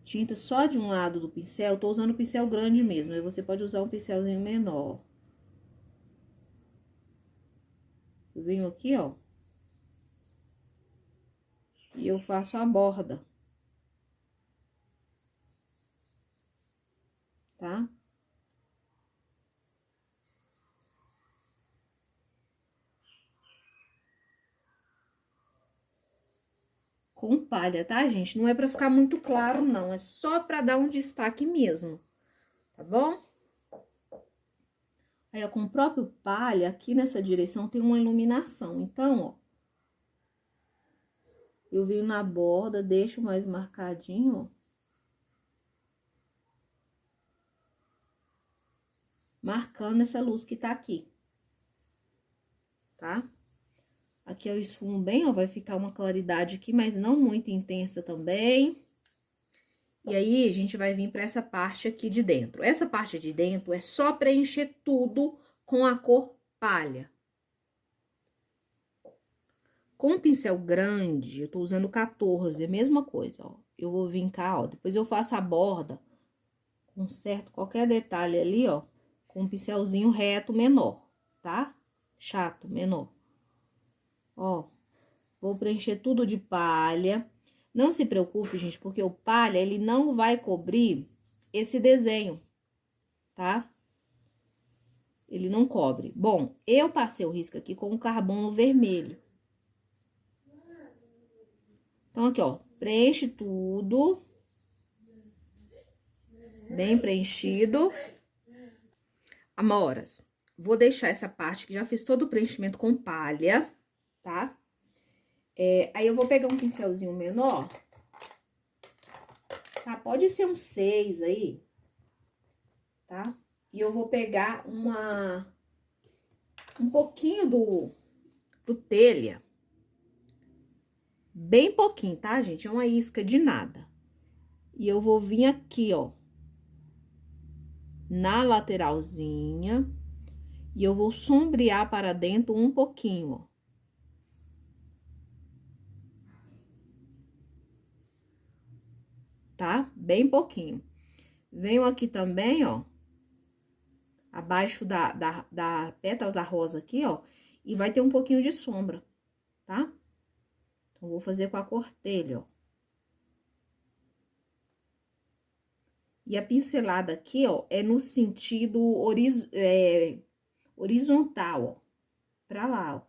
Tinta só de um lado do pincel, eu tô usando o pincel grande mesmo, aí você pode usar um pincelzinho menor. Eu venho aqui, ó. E eu faço a borda. Tá? Com palha, tá, gente? Não é pra ficar muito claro, não. É só pra dar um destaque mesmo, tá bom? Aí, ó, com o próprio palha, aqui nessa direção tem uma iluminação. Então, ó, eu venho na borda, deixo mais marcadinho, ó. Marcando essa luz que tá aqui, tá? Aqui eu esfumo bem, ó, vai ficar uma claridade aqui, mas não muito intensa também. E aí, a gente vai vir pra essa parte aqui de dentro. Essa parte de dentro é só preencher tudo com a cor palha. Com o pincel grande, eu tô usando 14, é a mesma coisa, ó. Eu vou vir cá, ó, depois eu faço a borda, conserto qualquer detalhe ali, ó, com um pincelzinho reto menor, tá? Chato, menor. Ó, vou preencher tudo de palha. Não se preocupe, gente, porque o palha, ele não vai cobrir esse desenho, tá? Ele não cobre. Bom, eu passei o risco aqui com o carbono vermelho. Então, aqui, ó, preenche tudo. Bem preenchido. Amoras, vou deixar essa parte que já fiz todo o preenchimento com palha, tá? Aí, eu vou pegar um pincelzinho menor, tá? Pode ser um 6 aí, tá? E eu vou pegar um pouquinho do telha. Bem pouquinho, tá, gente? É uma isca de nada. E eu vou vir aqui, ó, na lateralzinha, e eu vou sombrear para dentro um pouquinho, ó. Tá? Bem pouquinho. Venho aqui também, ó, abaixo da pétala da rosa aqui, ó, e vai ter um pouquinho de sombra, tá? Então, vou fazer com a cortelha, ó. E a pincelada aqui, ó, é no sentido horizontal, ó, pra lá, ó.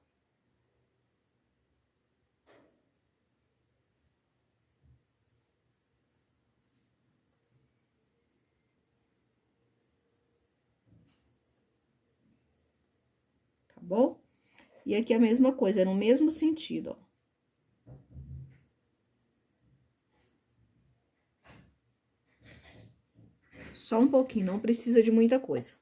Tá bom? E aqui a mesma coisa, é no mesmo sentido, ó. Só um pouquinho, não precisa de muita coisa.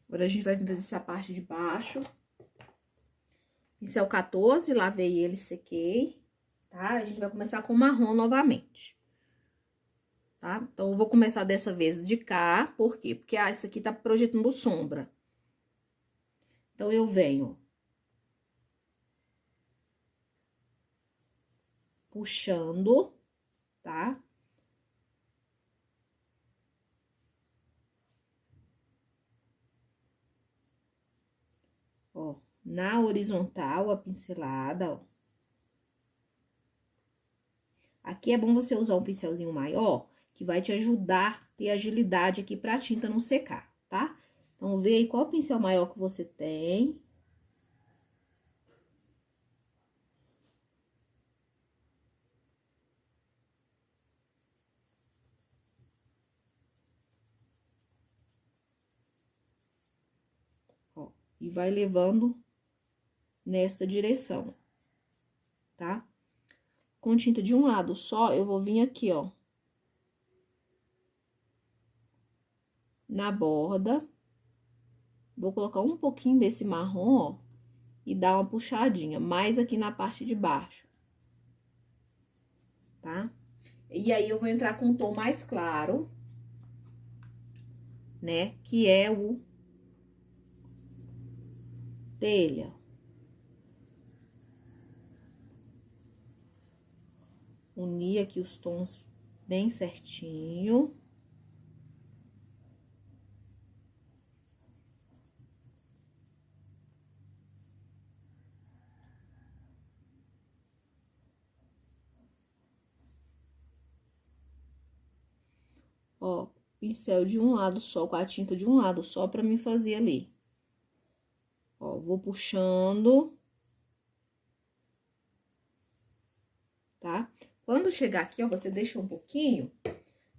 Agora, a gente vai fazer essa parte de baixo. Pincel 14, lavei ele, sequei, tá? A gente vai começar com marrom novamente. Tá? Então, eu vou começar dessa vez de cá, por quê? Porque, essa aqui tá projetando sombra. Então, eu venho puxando, tá? Ó, na horizontal, a pincelada, ó. Aqui é bom você usar um pincelzinho maior, que vai te ajudar a ter agilidade aqui pra tinta não secar, tá? Então, vê aí qual pincel maior que você tem. Ó, e vai levando nesta direção, tá? Com tinta de um lado só, eu vou vir aqui, ó, na borda. Vou colocar um pouquinho desse marrom, ó, e dar uma puxadinha, mais aqui na parte de baixo, tá? E aí, eu vou entrar com um tom mais claro, né, que é o telha. Unir aqui os tons bem certinho. Ó, pincel de um lado só, com a tinta de um lado só, pra mim fazer ali. Ó, vou puxando. Tá? Quando chegar aqui, ó, você deixa um pouquinho,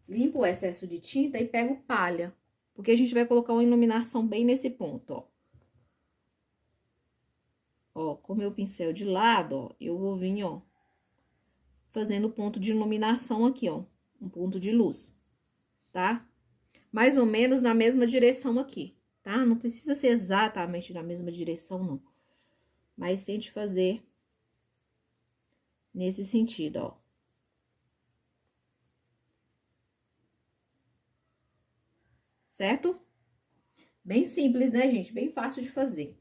limpa o excesso de tinta e pega o palha. Porque a gente vai colocar uma iluminação bem nesse ponto, ó. Ó, com o meu pincel de lado, ó, eu vou vir, ó, fazendo ponto de iluminação aqui, ó. Um ponto de luz, tá? Mais ou menos na mesma direção aqui, tá? Não precisa ser exatamente na mesma direção, não. Mas tente fazer nesse sentido, ó. Certo? Bem simples, né, gente? Bem fácil de fazer.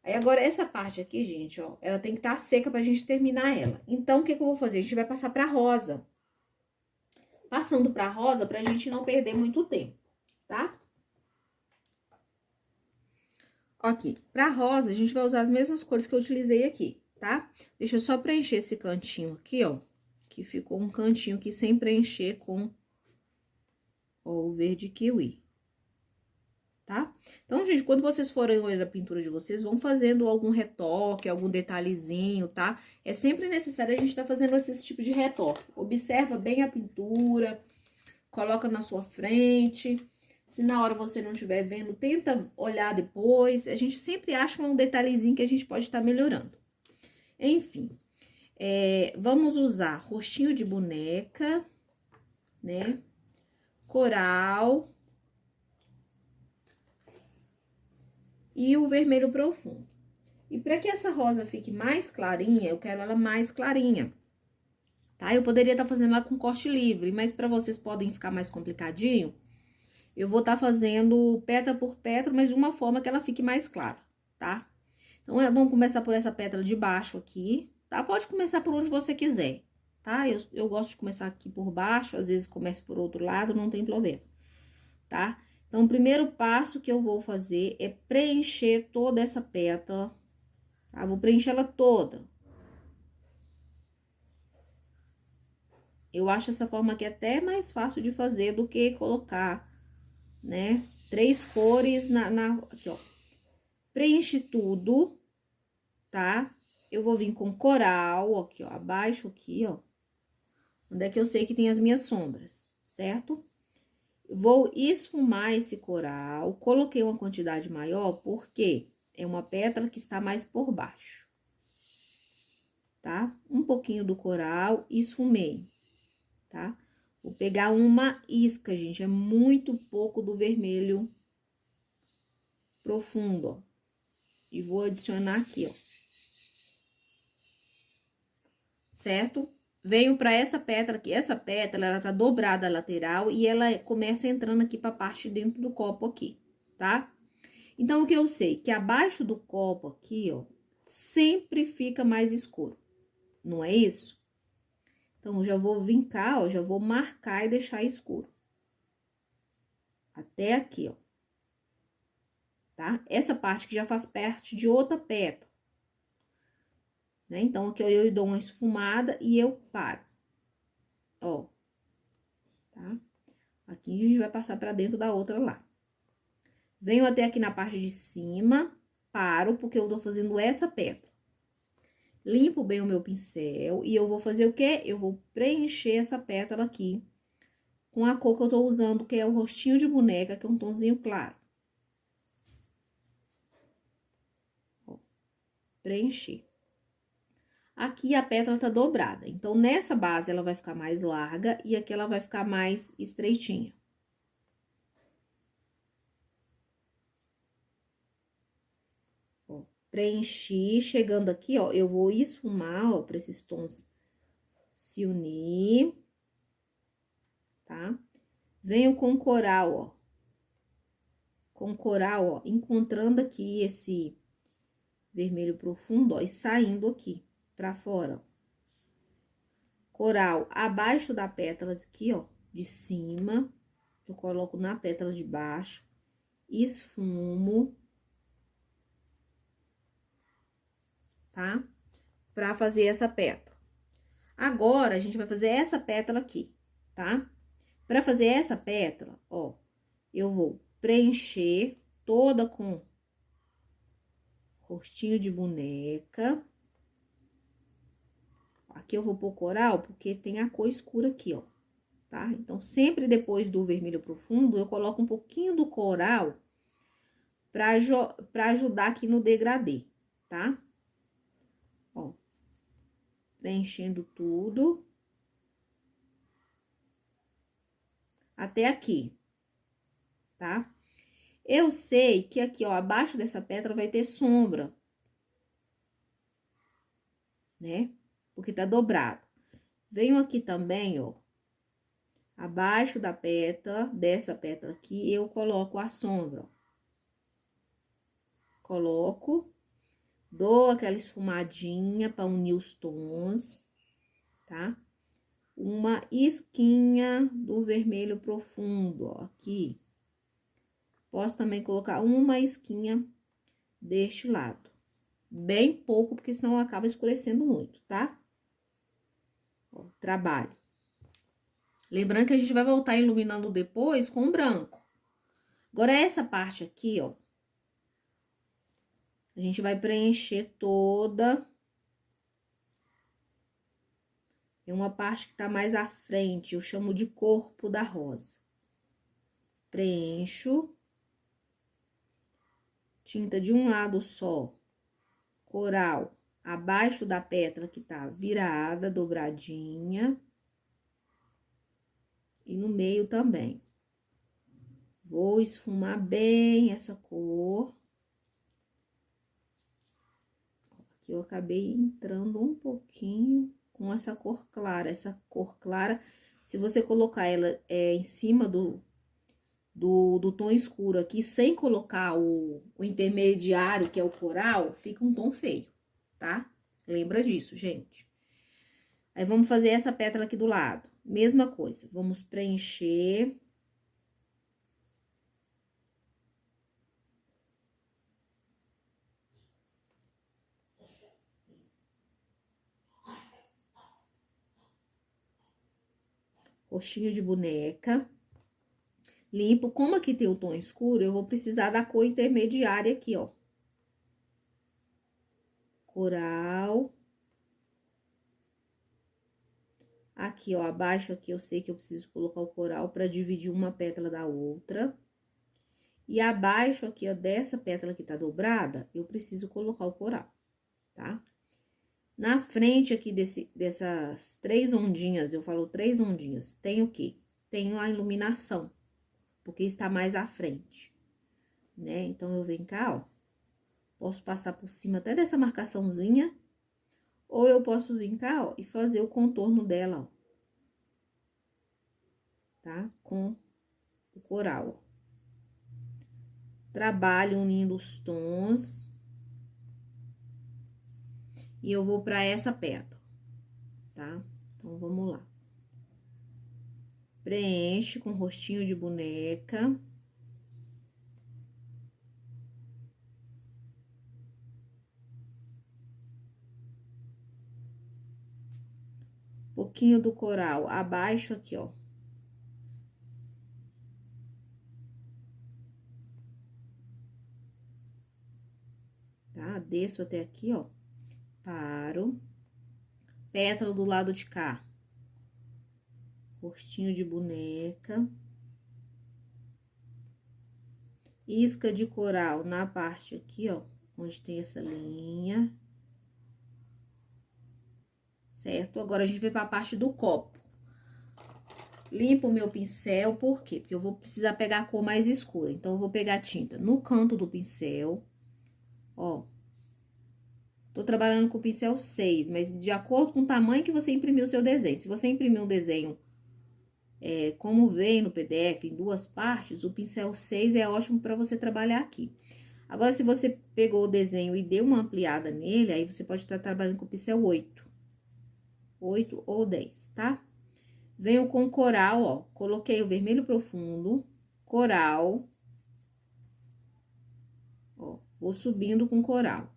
Aí, agora, essa parte aqui, gente, ó, ela tem que estar seca pra gente terminar ela. Então, o que que eu vou fazer? A gente vai passar pra rosa. Passando pra rosa, pra gente não perder muito tempo, tá? Aqui, pra rosa, a gente vai usar as mesmas cores que eu utilizei aqui, tá? Deixa eu só preencher esse cantinho aqui, ó, que ficou um cantinho aqui sem preencher com, ó, o verde kiwi. Tá? Então, gente, quando vocês forem olhar a pintura de vocês, vão fazendo algum retoque, algum detalhezinho, tá? É sempre necessário a gente estar fazendo esse tipo de retoque. Observa bem a pintura, coloca na sua frente. Se na hora você não estiver vendo, tenta olhar depois. A gente sempre acha um detalhezinho que a gente pode estar melhorando. Enfim, vamos usar rostinho de boneca, né? Coral. e o vermelho profundo. E para que essa rosa fique mais clarinha, eu quero ela mais clarinha, tá? Eu poderia estar fazendo ela com corte livre, mas para vocês podem ficar mais complicadinho, eu vou estar fazendo pétala por pétala, mas de uma forma que ela fique mais clara, tá? Então, vamos começar por essa pétala de baixo aqui, tá? Pode começar por onde você quiser, tá? Eu gosto de começar aqui por baixo, às vezes começo por outro lado, não tem problema, tá? Então, o primeiro passo que eu vou fazer é preencher toda essa pétala, tá? Vou preencher ela toda. Eu acho essa forma aqui até mais fácil de fazer do que colocar, né? 3 cores aqui, ó. Preenche tudo, tá? Eu vou vir com coral, aqui, ó, abaixo aqui, ó. Onde é que eu sei que tem as minhas sombras, certo? Vou esfumar esse coral, coloquei uma quantidade maior porque é uma pétala que está mais por baixo, tá? Um pouquinho do coral, esfumei, tá? Vou pegar uma isca, gente, é muito pouco do vermelho profundo, ó. E vou adicionar aqui, ó. Certo? Venho pra essa pétala aqui. Essa pétala, ela tá dobrada a lateral e ela começa entrando aqui pra parte de dentro do copo aqui, tá? Então, o que eu sei? Que abaixo do copo aqui, ó, sempre fica mais escuro. Não é isso? Então, eu já vou vincar, ó, já vou marcar e deixar escuro. Até aqui, ó. Tá? Essa parte que já faz parte de outra pétala. Né? Então, aqui eu dou uma esfumada e eu paro. Ó. Tá? Aqui a gente vai passar pra dentro da outra lá. Venho até aqui na parte de cima, paro, porque eu tô fazendo essa pétala. Limpo bem o meu pincel e eu vou fazer o quê? Eu vou preencher essa pétala aqui com a cor que eu tô usando, que é o rostinho de boneca, que é um tonzinho claro. Ó, preencher. Aqui a pétala tá dobrada, então nessa base ela vai ficar mais larga e aqui ela vai ficar mais estreitinha. Ó, preenchi, chegando aqui, ó, eu vou esfumar, ó, pra esses tons se unir, tá? Venho com coral, ó. Com coral, ó, encontrando aqui esse vermelho profundo, ó, e saindo aqui pra fora, ó. Coral abaixo da pétala aqui, ó, de cima, eu coloco na pétala de baixo, esfumo, tá? Pra fazer essa pétala. Agora, a gente vai fazer essa pétala aqui, tá? Pra fazer essa pétala, ó, eu vou preencher toda com rostinho de boneca. Aqui eu vou pôr coral, porque tem a cor escura aqui, ó, tá? Então, sempre depois do vermelho profundo, eu coloco um pouquinho do coral pra ajudar aqui no degradê, tá? Ó, preenchendo tudo. Até aqui, tá? Eu sei que aqui, ó, abaixo dessa pétala vai ter sombra, né? Porque tá dobrado. Venho aqui também, ó, abaixo da pétala, dessa pétala aqui, eu coloco a sombra, ó. Coloco, dou aquela esfumadinha pra unir os tons, tá? Uma isquinha do vermelho profundo, ó, aqui. Posso também colocar uma isquinha deste lado. Bem pouco, porque senão acaba escurecendo muito, tá? Ó, trabalho. Lembrando que a gente vai voltar iluminando depois com branco. Agora, essa parte aqui, ó, a gente vai preencher toda. É uma parte que tá mais à frente, eu chamo de corpo da rosa. Preencho. Tinta de um lado só, coral, abaixo da pétala que tá virada, dobradinha. E no meio também. Vou esfumar bem essa cor. que eu acabei entrando um pouquinho com essa cor clara. Essa cor clara, se você colocar ela em cima do tom escuro aqui, sem colocar o intermediário, que é o coral, fica um tom feio, tá? Lembra disso, gente. Aí, vamos fazer essa pétala aqui do lado. Mesma coisa, vamos preencher. Rostinho de boneca. Limpo. Como aqui tem o tom escuro, eu vou precisar da cor intermediária aqui, ó. Coral. Aqui, ó, abaixo aqui, eu sei que eu preciso colocar o coral pra dividir uma pétala da outra. E abaixo aqui, ó, dessa pétala que tá dobrada, eu preciso colocar o coral, tá? Na frente aqui dessas 3 ondinhas, eu falo 3 ondinhas, tem o quê? Tem a iluminação, porque está mais à frente, né? Então, eu venho cá, ó, posso passar por cima até dessa marcaçãozinha, ou eu posso vir cá, ó, e fazer o contorno dela, ó. Tá? Com o coral, ó. Trabalho unindo os tons. E eu vou pra essa pétala, tá? Então, vamos lá. Preenche com rostinho de boneca. Pouquinho do coral abaixo aqui, ó. Tá? Desço até aqui, ó. Paro. Pétala do lado de cá. Rostinho de boneca. Isca de coral na parte aqui, ó, onde tem essa linha. Certo? Agora, a gente vem pra parte do copo. Limpo o meu pincel, por quê? Porque eu vou precisar pegar a cor mais escura. Então, eu vou pegar a tinta no canto do pincel, ó. Tô trabalhando com o pincel 6, mas de acordo com o tamanho que você imprimiu o seu desenho. Se você imprimiu um desenho como vem no PDF, em 2 partes, o pincel 6 é ótimo para você trabalhar aqui. Agora, se você pegou o desenho e deu uma ampliada nele, aí você pode estar trabalhando com o pincel 8. 8 ou 10, tá? Venho com coral, ó. Coloquei o vermelho profundo, coral. Ó, vou subindo com coral.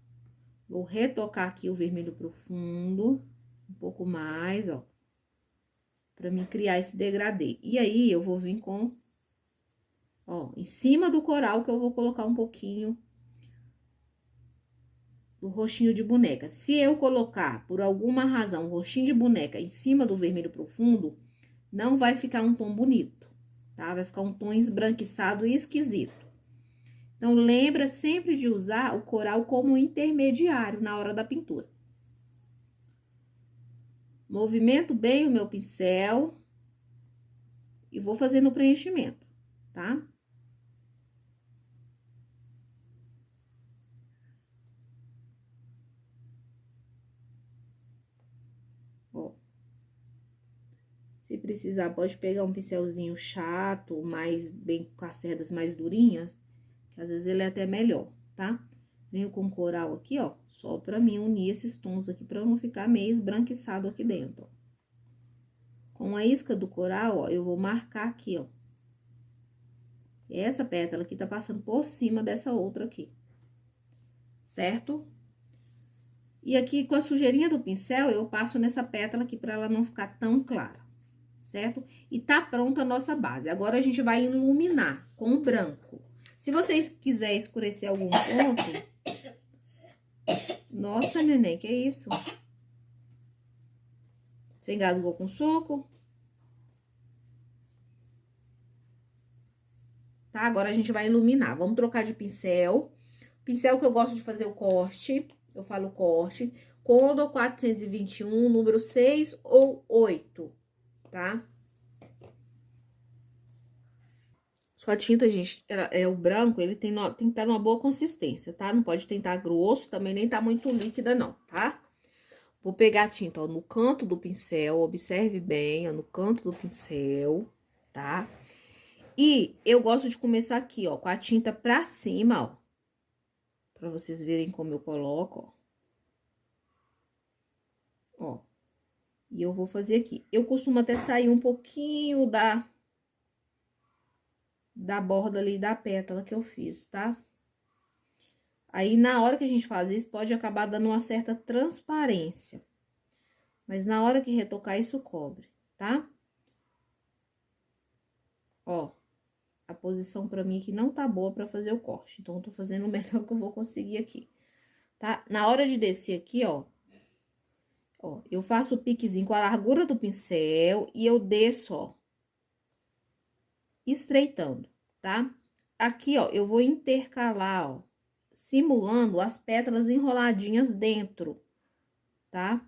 Vou retocar aqui o vermelho profundo, um pouco mais, ó. Pra mim criar esse degradê. E aí, eu vou vir com, ó, em cima do coral que eu vou colocar um pouquinho do rostinho de boneca. Se eu colocar, por alguma razão, o rostinho de boneca em cima do vermelho profundo, não vai ficar um tom bonito, tá? Vai ficar um tom esbranquiçado e esquisito. Então, lembra sempre de usar o coral como intermediário na hora da pintura. Movimento bem o meu pincel e vou fazendo o preenchimento, tá? Ó. Se precisar, pode pegar um pincelzinho chato, mais bem com as cerdas mais durinhas, que às vezes ele é até melhor, tá? Venho com coral aqui, ó, só pra mim unir esses tons aqui, pra não ficar meio esbranquiçado aqui dentro, ó. Com a isca do coral, ó, eu vou marcar aqui, ó. Essa pétala aqui tá passando por cima dessa outra aqui, certo? E aqui, com a sujeirinha do pincel, eu passo nessa pétala aqui pra ela não ficar tão clara, certo? E tá pronta a nossa base. Agora, a gente vai iluminar com o branco. Se vocês quiserem escurecer algum ponto... Nossa, neném, que isso? Você engasgou com suco? Tá? Agora, a gente vai iluminar. Vamos trocar de pincel. Pincel que eu gosto de fazer o corte, eu falo corte, Condor 421, número 6 ou 8, tá? Sua tinta, gente, o branco, ele tem que estar numa boa consistência, tá? Não pode tentar grosso, também nem tá muito líquida, não, tá? Vou pegar a tinta, ó, no canto do pincel, observe bem, ó, no canto do pincel, tá? E eu gosto de começar aqui, ó, com a tinta pra cima, ó. Pra vocês verem como eu coloco, ó. Ó. E eu vou fazer aqui. Eu costumo até sair um pouquinho da borda ali da pétala que eu fiz, tá? Aí, na hora que a gente faz isso, pode acabar dando uma certa transparência. Mas na hora que retocar, isso cobre, tá? Ó, a posição pra mim aqui não tá boa pra fazer o corte. Então, eu tô fazendo o melhor que eu vou conseguir aqui, tá? Na hora de descer aqui, ó, eu faço o piquezinho com a largura do pincel e eu desço, ó, estreitando, tá? Aqui, ó, eu vou intercalar, ó, simulando as pétalas enroladinhas dentro, tá?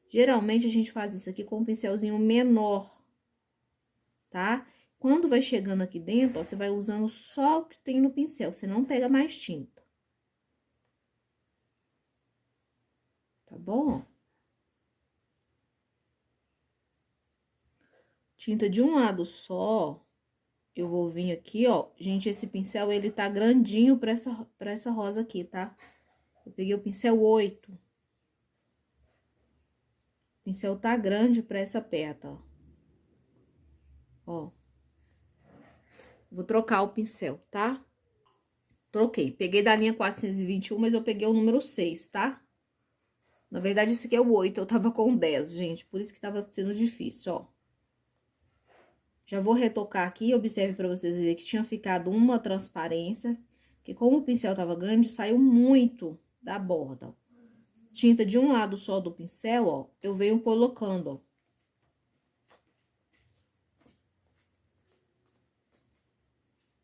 Geralmente, a gente faz isso aqui com um pincelzinho menor, tá? Quando vai chegando aqui dentro, ó, você vai usando só o que tem no pincel, você não pega mais tinta. Tá bom? Tinta de um lado só, eu vou vir aqui, ó. Gente, esse pincel, ele tá grandinho pra essa rosa aqui, tá? Eu peguei o pincel 8. O pincel tá grande pra essa pétala. Ó. Vou trocar o pincel, tá? Troquei. Peguei da linha 421, mas eu peguei o número 6, tá? Na verdade, esse aqui é o 8, eu tava com 10, gente. Por isso que tava sendo difícil, ó. Já vou retocar aqui, observe pra vocês verem que tinha ficado uma transparência. Que como o pincel tava grande, saiu muito da borda, ó. Tinta de um lado só do pincel, ó, eu venho colocando, ó.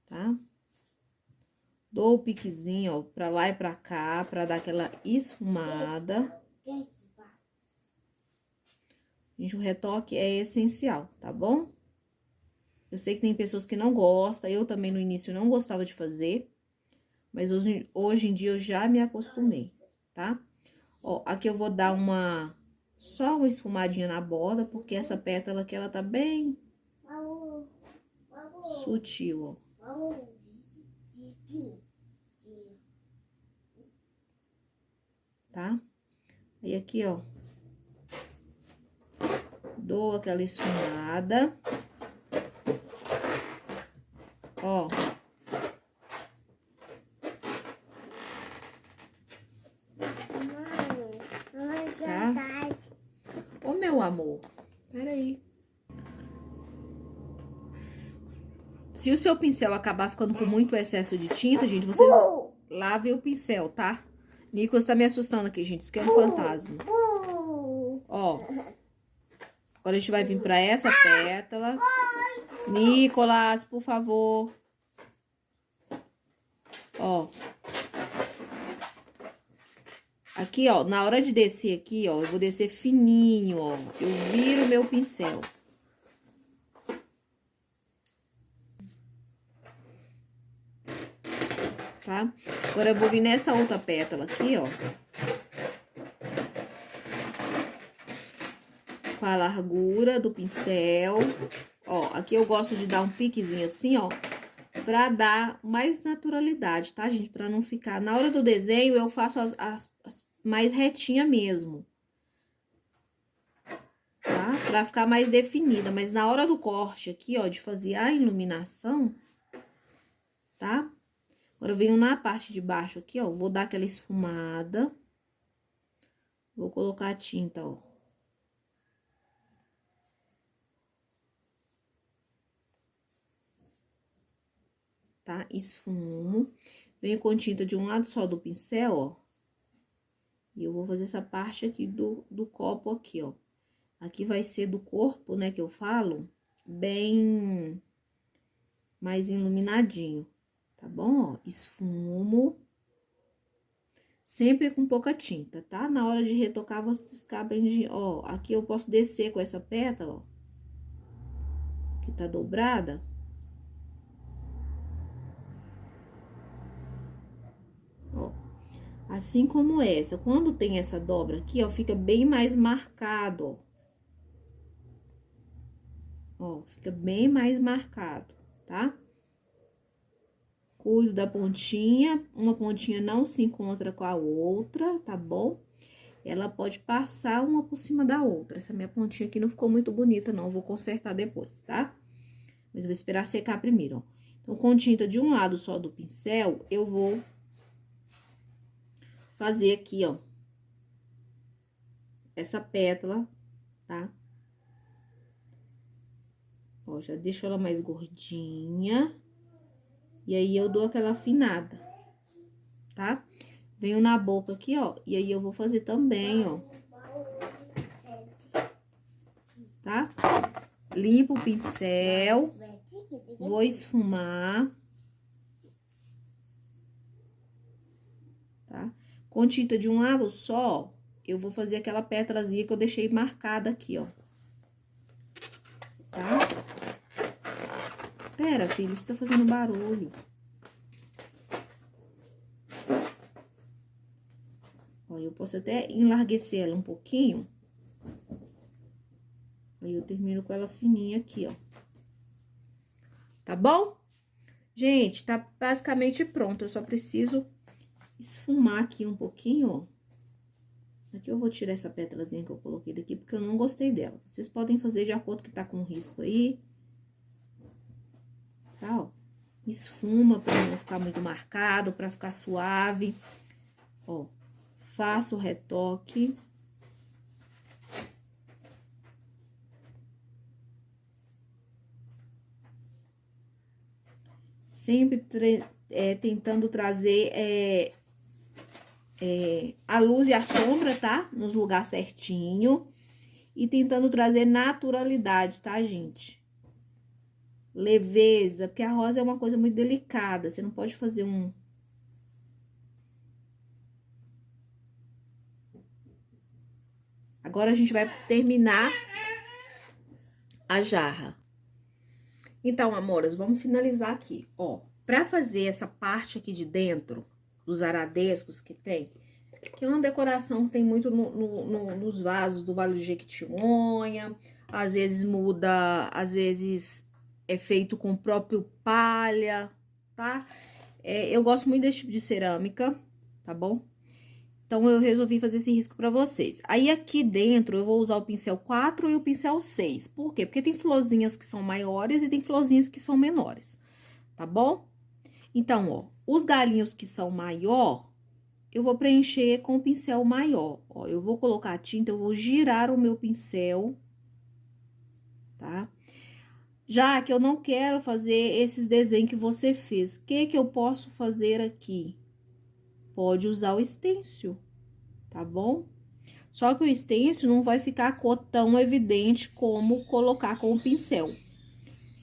Tá? Dou o piquezinho, ó, pra lá e pra cá, pra dar aquela esfumada. Gente, o retoque é essencial, tá bom? Eu sei que tem pessoas que não gostam, eu também no início não gostava de fazer, mas hoje em dia eu já me acostumei, tá? Ó, aqui eu vou dar só uma esfumadinha na borda, porque essa pétala aqui, ela tá bem sutil, ó. Tá? Aí aqui, ó, dou aquela esfumada. Ó. Tá? Ô, meu amor, peraí. Se o seu pincel acabar ficando com muito excesso de tinta, gente, vocês lavem o pincel, tá? Nicolas tá me assustando aqui, gente. Isso aqui é um fantasma. Ó. Agora a gente vai vir pra essa pétala. Nicolas, por favor. Ó. Aqui, ó, na hora de descer aqui, ó, eu vou descer fininho, ó. Eu viro meu pincel. Tá? Agora, eu vou vir nessa outra pétala aqui, ó. Com a largura do pincel. Ó, aqui eu gosto de dar um piquezinho assim, ó. Pra dar mais naturalidade, tá, gente? Pra não ficar... Na hora do desenho, eu faço as mais retinha mesmo. Tá? Pra ficar mais definida. Mas na hora do corte aqui, ó, de fazer a iluminação, tá? Agora, eu venho na parte de baixo aqui, ó, vou dar aquela esfumada. Vou colocar a tinta, ó. Tá? Esfumo. Venho com tinta de um lado só do pincel, ó. E eu vou fazer essa parte aqui do copo aqui, ó. Aqui vai ser do corpo, né, que eu falo, bem mais iluminadinho, tá bom? Ó, esfumo. Sempre com pouca tinta, tá? Na hora de retocar, vocês cabem de... Ó, aqui eu posso descer com essa pétala, ó. Que tá dobrada. Assim como essa. Quando tem essa dobra aqui, ó, fica bem mais marcado, ó. Ó, fica bem mais marcado, tá? Cuido da pontinha, uma pontinha não se encontra com a outra, tá bom? Ela pode passar uma por cima da outra. Essa minha pontinha aqui não ficou muito bonita, não. Vou consertar depois, tá? Mas eu vou esperar secar primeiro, ó. Então, com tinta de um lado só do pincel, eu vou fazer aqui, ó, essa pétala, tá? Ó, já deixo ela mais gordinha. E aí, eu dou aquela afinada, tá? Venho na boca aqui, ó, e aí eu vou fazer também, ó. Tá? Limpo o pincel, vou esfumar. Tá? Com tinta de um lado só, eu vou fazer aquela pétalazinha que eu deixei marcada aqui, ó. Tá? Pera, filho, isso tá fazendo barulho. Ó, eu posso até enlarguecer ela um pouquinho. Aí eu termino com ela fininha aqui, ó. Tá bom? Gente, tá basicamente pronto. Eu só preciso esfumar aqui um pouquinho, ó. Aqui eu vou tirar essa pétalazinha que eu coloquei daqui, porque eu não gostei dela. Vocês podem fazer de acordo que tá com risco aí. Tá, ó. Esfuma pra não ficar muito marcado, pra ficar suave. Ó, faço o retoque. Sempre tentando trazer a luz e a sombra, tá? Nos lugares certinho. E tentando trazer naturalidade, tá, gente? Leveza, porque a rosa é uma coisa muito delicada. Você não pode fazer um... Agora, a gente vai terminar a jarra. Então, amoras, vamos finalizar aqui, ó. Pra fazer essa parte aqui de dentro, dos aradescos que tem, que é uma decoração que tem muito nos vasos do Vale do Jequitinhonha. Às vezes muda, às vezes é feito com o próprio palha, tá? Eu gosto muito desse tipo de cerâmica, tá bom? Então, eu resolvi fazer esse risco pra vocês. Aí, aqui dentro, eu vou usar o pincel 4 e o pincel 6. Por quê? Porque tem florzinhas que são maiores e tem florzinhas que são menores, tá bom? Então, ó, os galinhos que são maior, eu vou preencher com o pincel maior. Ó, eu vou colocar a tinta, eu vou girar o meu pincel, tá? Já que eu não quero fazer esses desenhos que você fez, o que eu posso fazer aqui? Pode usar o stencil, tá bom? Só que o stencil não vai ficar a cor tão evidente como colocar com o pincel.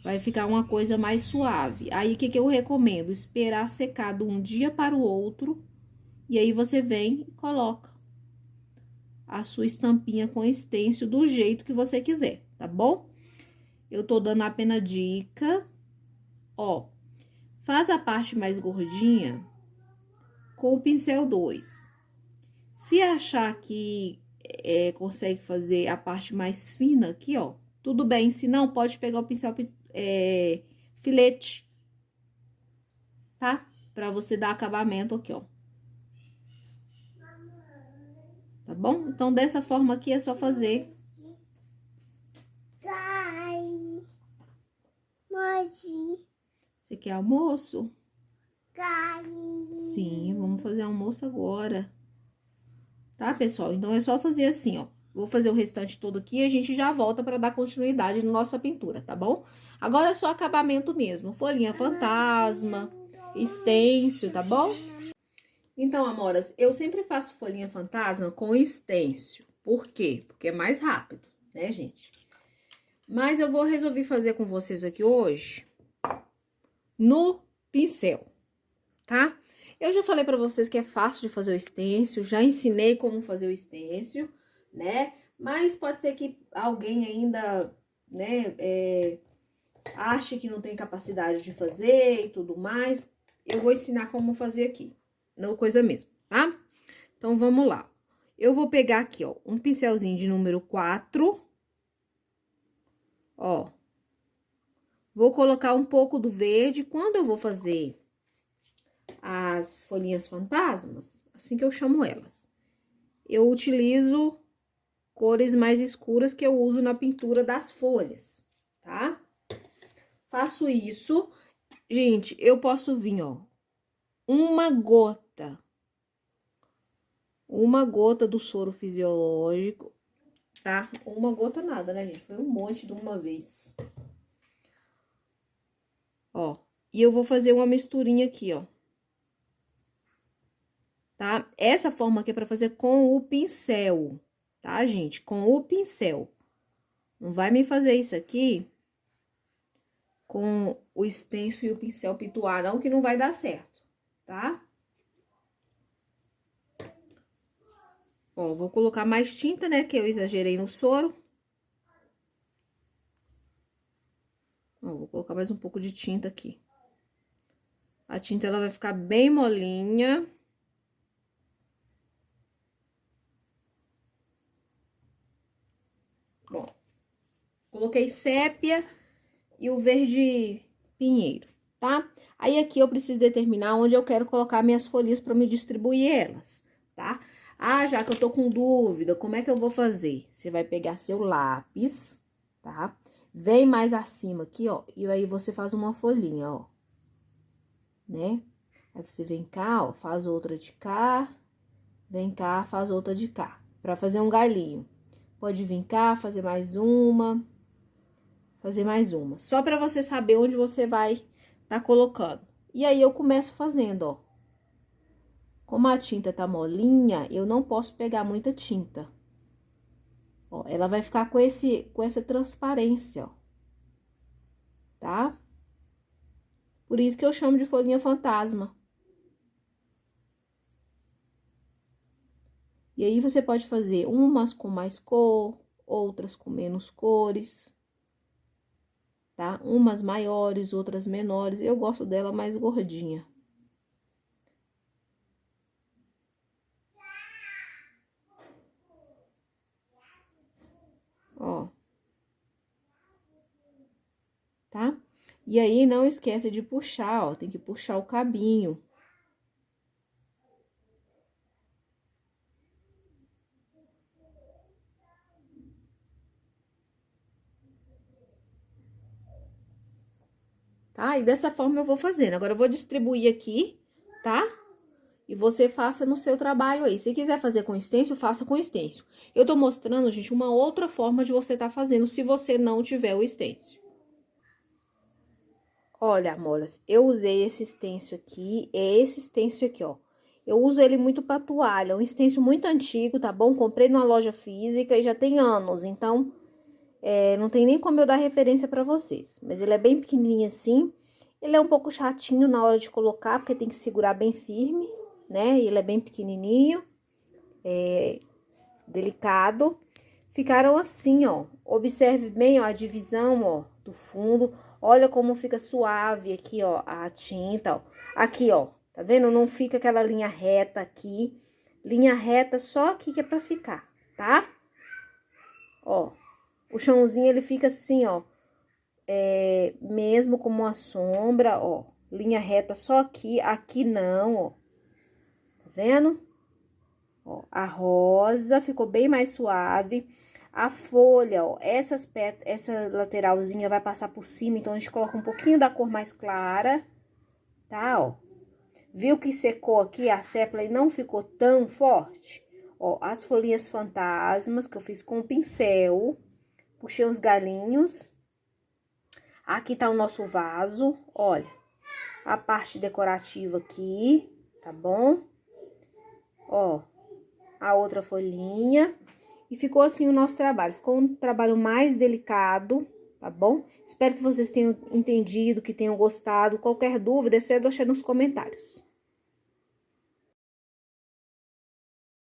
Vai ficar uma coisa mais suave. Aí, o que eu recomendo? Esperar secar de um dia para o outro. E aí, você vem e coloca a sua estampinha com stencil do jeito que você quiser, tá bom? Eu tô dando apenas dica. Ó, faz a parte mais gordinha com o pincel 2. Se achar que consegue fazer a parte mais fina aqui, ó, tudo bem. Se não, pode pegar o pincel filete, tá? Pra você dar acabamento aqui, ó. Tá bom? Então, dessa forma aqui é só fazer. Você quer almoço? Sim, vamos fazer almoço agora. Tá, pessoal? Então, é só fazer assim, ó. Vou fazer o restante todo aqui e a gente já volta para dar continuidade na nossa pintura, tá bom? Agora é só acabamento mesmo. Folhinha fantasma, stencil, tá bom? Então, amoras, eu sempre faço folhinha fantasma com stencil. Por quê? Porque é mais rápido, né, gente? Mas eu vou resolver fazer com vocês aqui hoje no pincel, tá? Eu já falei pra vocês que é fácil de fazer o stencil, já ensinei como fazer o stencil, né? Mas pode ser que alguém ainda, né, ache que não tem capacidade de fazer e tudo mais. Eu vou ensinar como fazer aqui, não coisa mesmo, tá? Então, vamos lá. Eu vou pegar aqui, ó, um pincelzinho de número 4. Ó. Vou colocar um pouco do verde. Quando eu vou fazer as folhinhas fantasmas, assim que eu chamo elas, eu utilizo cores mais escuras que eu uso na pintura das folhas, tá? Faço isso. Gente, eu posso vir, ó, uma gota do soro fisiológico, tá? Uma gota nada, né, gente? Foi um monte de uma vez. Ó, e eu vou fazer uma misturinha aqui, ó. Tá? Essa forma aqui é pra fazer com o pincel, tá, gente? Com o pincel. Não vai me fazer isso aqui com o extenso e o pincel pituar, não, que não vai dar certo, tá? Ó, vou colocar mais tinta, né, que eu exagerei no soro. Ó, vou colocar mais um pouco de tinta aqui. A tinta, ela vai ficar bem molinha. Bom, coloquei sépia e o verde pinheiro, tá? Aí, aqui eu preciso determinar onde eu quero colocar minhas folhinhas pra me distribuir elas, tá? Ah, já que eu tô com dúvida, como é que eu vou fazer? Você vai pegar seu lápis, tá? Vem mais acima aqui, ó, e aí você faz uma folhinha, ó, né? Aí você vem cá, ó, faz outra de cá, vem cá, faz outra de cá, pra fazer um galinho. Pode vir cá, fazer mais uma, só pra você saber onde você vai tá colocando. E aí, eu começo fazendo, ó. Como a tinta tá molinha, eu não posso pegar muita tinta. Ó, ela vai ficar com essa transparência, ó. Tá? Por isso que eu chamo de folhinha fantasma. E aí, você pode fazer umas com mais cor, outras com menos cores, tá? Umas maiores, outras menores. Eu gosto dela mais gordinha. Ó. Tá? E aí, não esquece de puxar, ó, tem que puxar o cabinho. Tá? E dessa forma eu vou fazendo. Agora, eu vou distribuir aqui, tá? E você faça no seu trabalho aí. Se quiser fazer com extenso, faça com extenso. Eu tô mostrando, gente, uma outra forma de você tá fazendo, se você não tiver o extenso. Olha, amores, eu usei esse extenso aqui, é esse extenso aqui, ó. Eu uso ele muito pra toalha, é um extenso muito antigo, tá bom? Comprei numa loja física e já tem anos, então, não tem nem como eu dar referência pra vocês. Mas ele é bem pequenininho assim, ele é um pouco chatinho na hora de colocar, porque tem que segurar bem firme, né? Ele é bem pequenininho, delicado. Ficaram assim, ó. Observe bem, ó, a divisão, ó, do fundo. Olha como fica suave aqui, ó, a tinta, ó. Aqui, ó, tá vendo? Não fica aquela linha reta aqui. Linha reta só aqui que é pra ficar, tá? Ó, o chãozinho, ele fica assim, ó, mesmo como uma sombra, ó. Linha reta só aqui, aqui não, ó. Tá vendo? Ó, a rosa ficou bem mais suave. A folha, ó, essa lateralzinha vai passar por cima, então a gente coloca um pouquinho da cor mais clara, tá, ó. Viu que secou aqui a sépia e não ficou tão forte? Ó, as folhinhas fantasmas que eu fiz com o pincel, puxei os galinhos. Aqui tá o nosso vaso, olha, a parte decorativa aqui, tá bom? Ó, a outra folhinha. E ficou assim o nosso trabalho. Ficou um trabalho mais delicado, tá bom? Espero que vocês tenham entendido, que tenham gostado. Qualquer dúvida, é só deixar nos comentários.